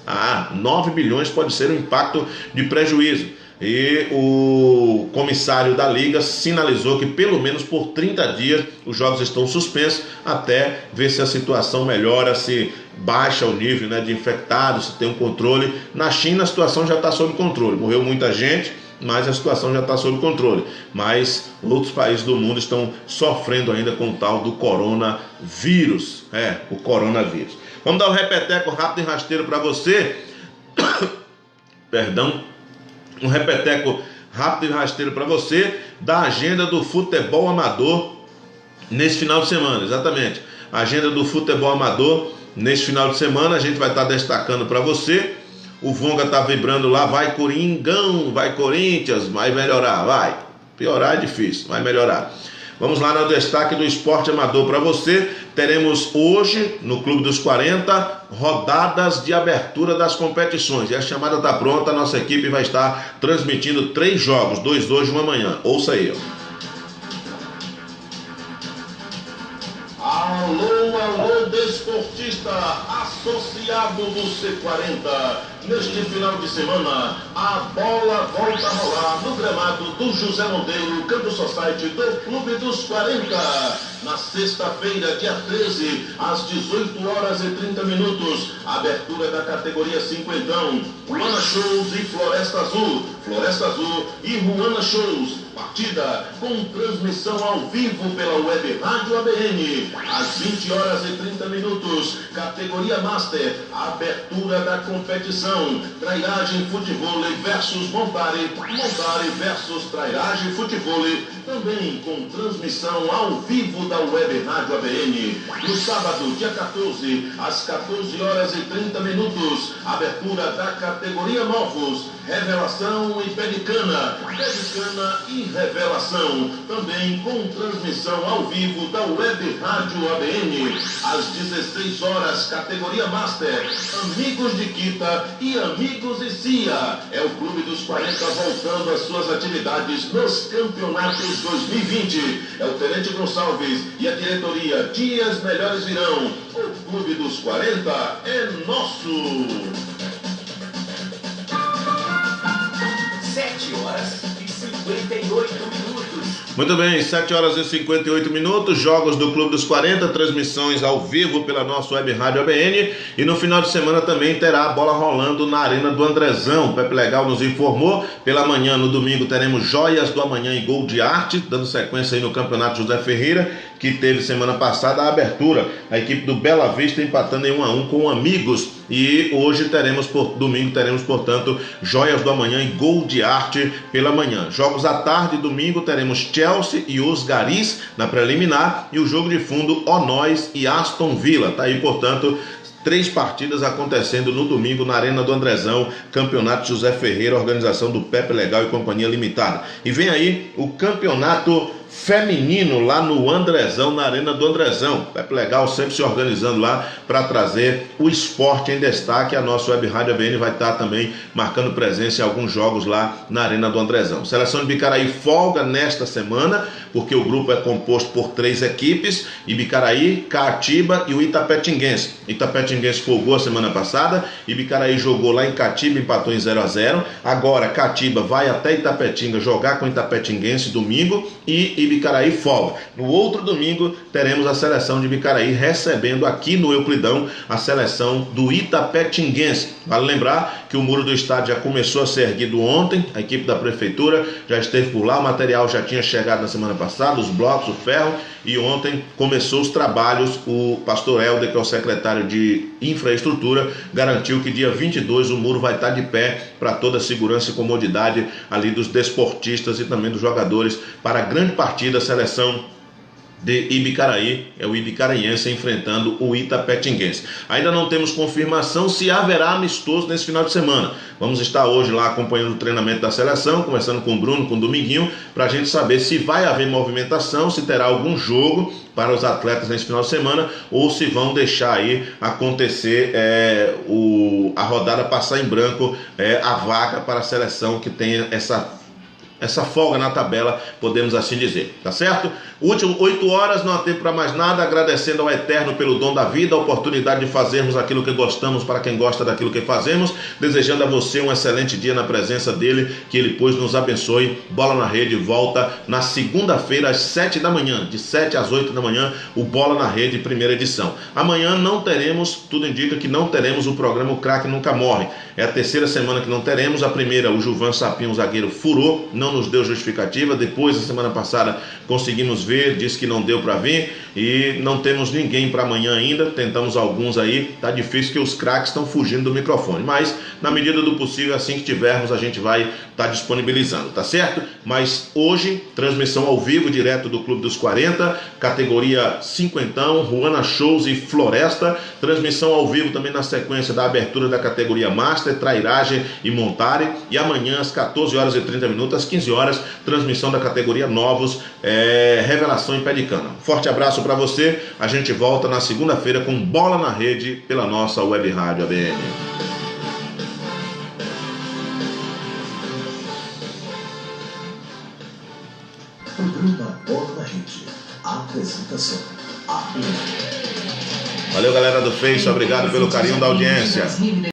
9 bilhões pode ser o impacto de prejuízo. E o comissário da Liga sinalizou que pelo menos por 30 dias os jogos estão suspensos até ver se a situação melhora, se baixa o nível, né, de infectados, se tem um controle. Na China a situação já está sob controle, morreu muita gente, mas a situação já está sob controle. Mas outros países do mundo estão sofrendo ainda com o tal do coronavírus. O coronavírus. Vamos dar um repeteco rápido e rasteiro para você. Perdão. Um repeteco rápido e rasteiro para você da agenda do futebol amador nesse final de semana. Exatamente. A agenda do futebol amador nesse final de semana a gente vai estar destacando para você. O Vonga está vibrando lá, vai Coringão, vai Corinthians, vai melhorar, vai. Piorar é difícil, vai melhorar. Vamos lá no destaque do esporte amador para você. Teremos hoje, no Clube dos 40, rodadas de abertura das competições. E a chamada está pronta, a nossa equipe vai estar transmitindo 3 jogos, 2 hoje e 1 amanhã. Ouça aí, Alô, desportista associado do C40. Neste final de semana, a bola volta a rolar no gramado do José Monteiro, Campo Society do Clube dos 40. Na sexta-feira, dia 13, às 18 horas e 30 minutos, abertura da categoria cinquentão, Ruana Shows e Floresta Azul e Ruana Shows. Partida com transmissão ao vivo pela Web Rádio ABN, às 20 horas e 30 minutos, categoria Master, abertura da competição, trairagem futevôlei versus Montare versus trairagem futevôlei, também com transmissão ao vivo da Web Rádio ABN. No sábado, dia 14, às 14 horas e 30 minutos, abertura da categoria Novos, Revelação e Pedicana e Revelação, também com transmissão ao vivo da Web Rádio ABN, às 16 horas, categoria Master, Amigos de Quita e Amigos de Cia. É o Clube dos 40 voltando às suas atividades nos campeonatos 2020. É o Tenente Gonçalves e a diretoria Dias Melhores Virão. O Clube dos 40 é nosso. 7 horas e 58 minutos. Muito bem, 7 horas e 58 minutos, jogos do Clube dos 40, transmissões ao vivo pela nossa Web Rádio ABN, e no final de semana também terá a bola rolando na Arena do Andrezão. O Pepe Legal nos informou, pela manhã, no domingo, teremos Joias do Amanhã e Gol de Arte, dando sequência aí no Campeonato José Ferreira, que teve semana passada a abertura, a equipe do Bela Vista empatando em 1-1 com Amigos, e hoje domingo teremos, portanto, Joias do Amanhã e Gol de Arte pela manhã. Jogos à tarde, domingo, teremos Chelsea e Os Garis na preliminar, e o jogo de fundo Onóis e Aston Villa. Tá aí, portanto, 3 partidas acontecendo no domingo na Arena do Andrezão, Campeonato José Ferreira, organização do Pepe Legal e Companhia Limitada. E vem aí o Campeonato Feminino lá no Andrezão, na Arena do Andrezão. Pepe Legal sempre se organizando lá para trazer o esporte em destaque. A nossa Web Rádio ABN vai estar também marcando presença em alguns jogos lá na Arena do Andrezão. Seleção de Bicaraí folga nesta semana, porque o grupo é composto por 3 equipes, Ibicaraí, Catiba e o Itapetinguense. Itapetinguense folgou a semana passada, Ibicaraí jogou lá em Catiba, empatou em 0-0. Agora Catiba vai até Itapetinga jogar com Itapetinguense domingo, e Ibicaraí folga. No outro domingo teremos a seleção de Ibicaraí recebendo aqui no Euclidão a seleção do Itapetinguense. Vale lembrar que o muro do estádio já começou a ser erguido ontem, a equipe da prefeitura já esteve por lá, o material já tinha chegado na semana passada, os blocos, o ferro, e ontem começou os trabalhos. O pastor Helder, que é o secretário de infraestrutura, garantiu que dia 22 o muro vai estar de pé para toda a segurança e comodidade ali dos desportistas e também dos jogadores para a grande partida, a seleção de Ibicaraí, é o ibicaraense enfrentando o Itapetinguense. Ainda não temos confirmação se haverá amistoso nesse final de semana. Vamos estar hoje lá acompanhando o treinamento da seleção, começando com o Bruno, com o Dominguinho, para a gente saber se vai haver movimentação, se terá algum jogo para os atletas nesse final de semana, ou se vão deixar aí acontecer a rodada, passar em branco a vaga para a seleção que tenha essa folga na tabela, podemos assim dizer, tá certo? Último 8 horas, não há tempo para mais nada, agradecendo ao Eterno pelo dom da vida, a oportunidade de fazermos aquilo que gostamos para quem gosta daquilo que fazemos, desejando a você um excelente dia na presença dele, que ele pois nos abençoe. Bola na Rede volta na segunda-feira às 7 da manhã, de 7 às 8 da manhã, o Bola na Rede, primeira edição. Amanhã não teremos, tudo indica que não teremos o programa O Craque Nunca Morre, é a terceira semana que não teremos. A primeira, o Juvan Sapinho, o zagueiro, furou, não nos deu justificativa. Depois, a semana passada, conseguimos ver, disse que não deu para vir, e não temos ninguém para amanhã ainda. Tentamos alguns aí, tá difícil, que os craques estão fugindo do microfone, mas na medida do possível, assim que tivermos, a gente vai estar disponibilizando, tá certo? Mas hoje, transmissão ao vivo, direto do Clube dos 40, categoria cinquentão, Ruana Shows e Floresta, transmissão ao vivo também na sequência da abertura da categoria Master, Trairagem e Montare, e amanhã às 14 horas e 30 minutos, às 15 horas, transmissão da categoria Novos, Revelação e Pedicana. Forte abraço para você, a gente volta na segunda-feira com Bola na Rede pela nossa Web Rádio ABN. Programa Bola na Rede. Apresentação: ABN. Valeu, galera do Face, obrigado pelo carinho da audiência.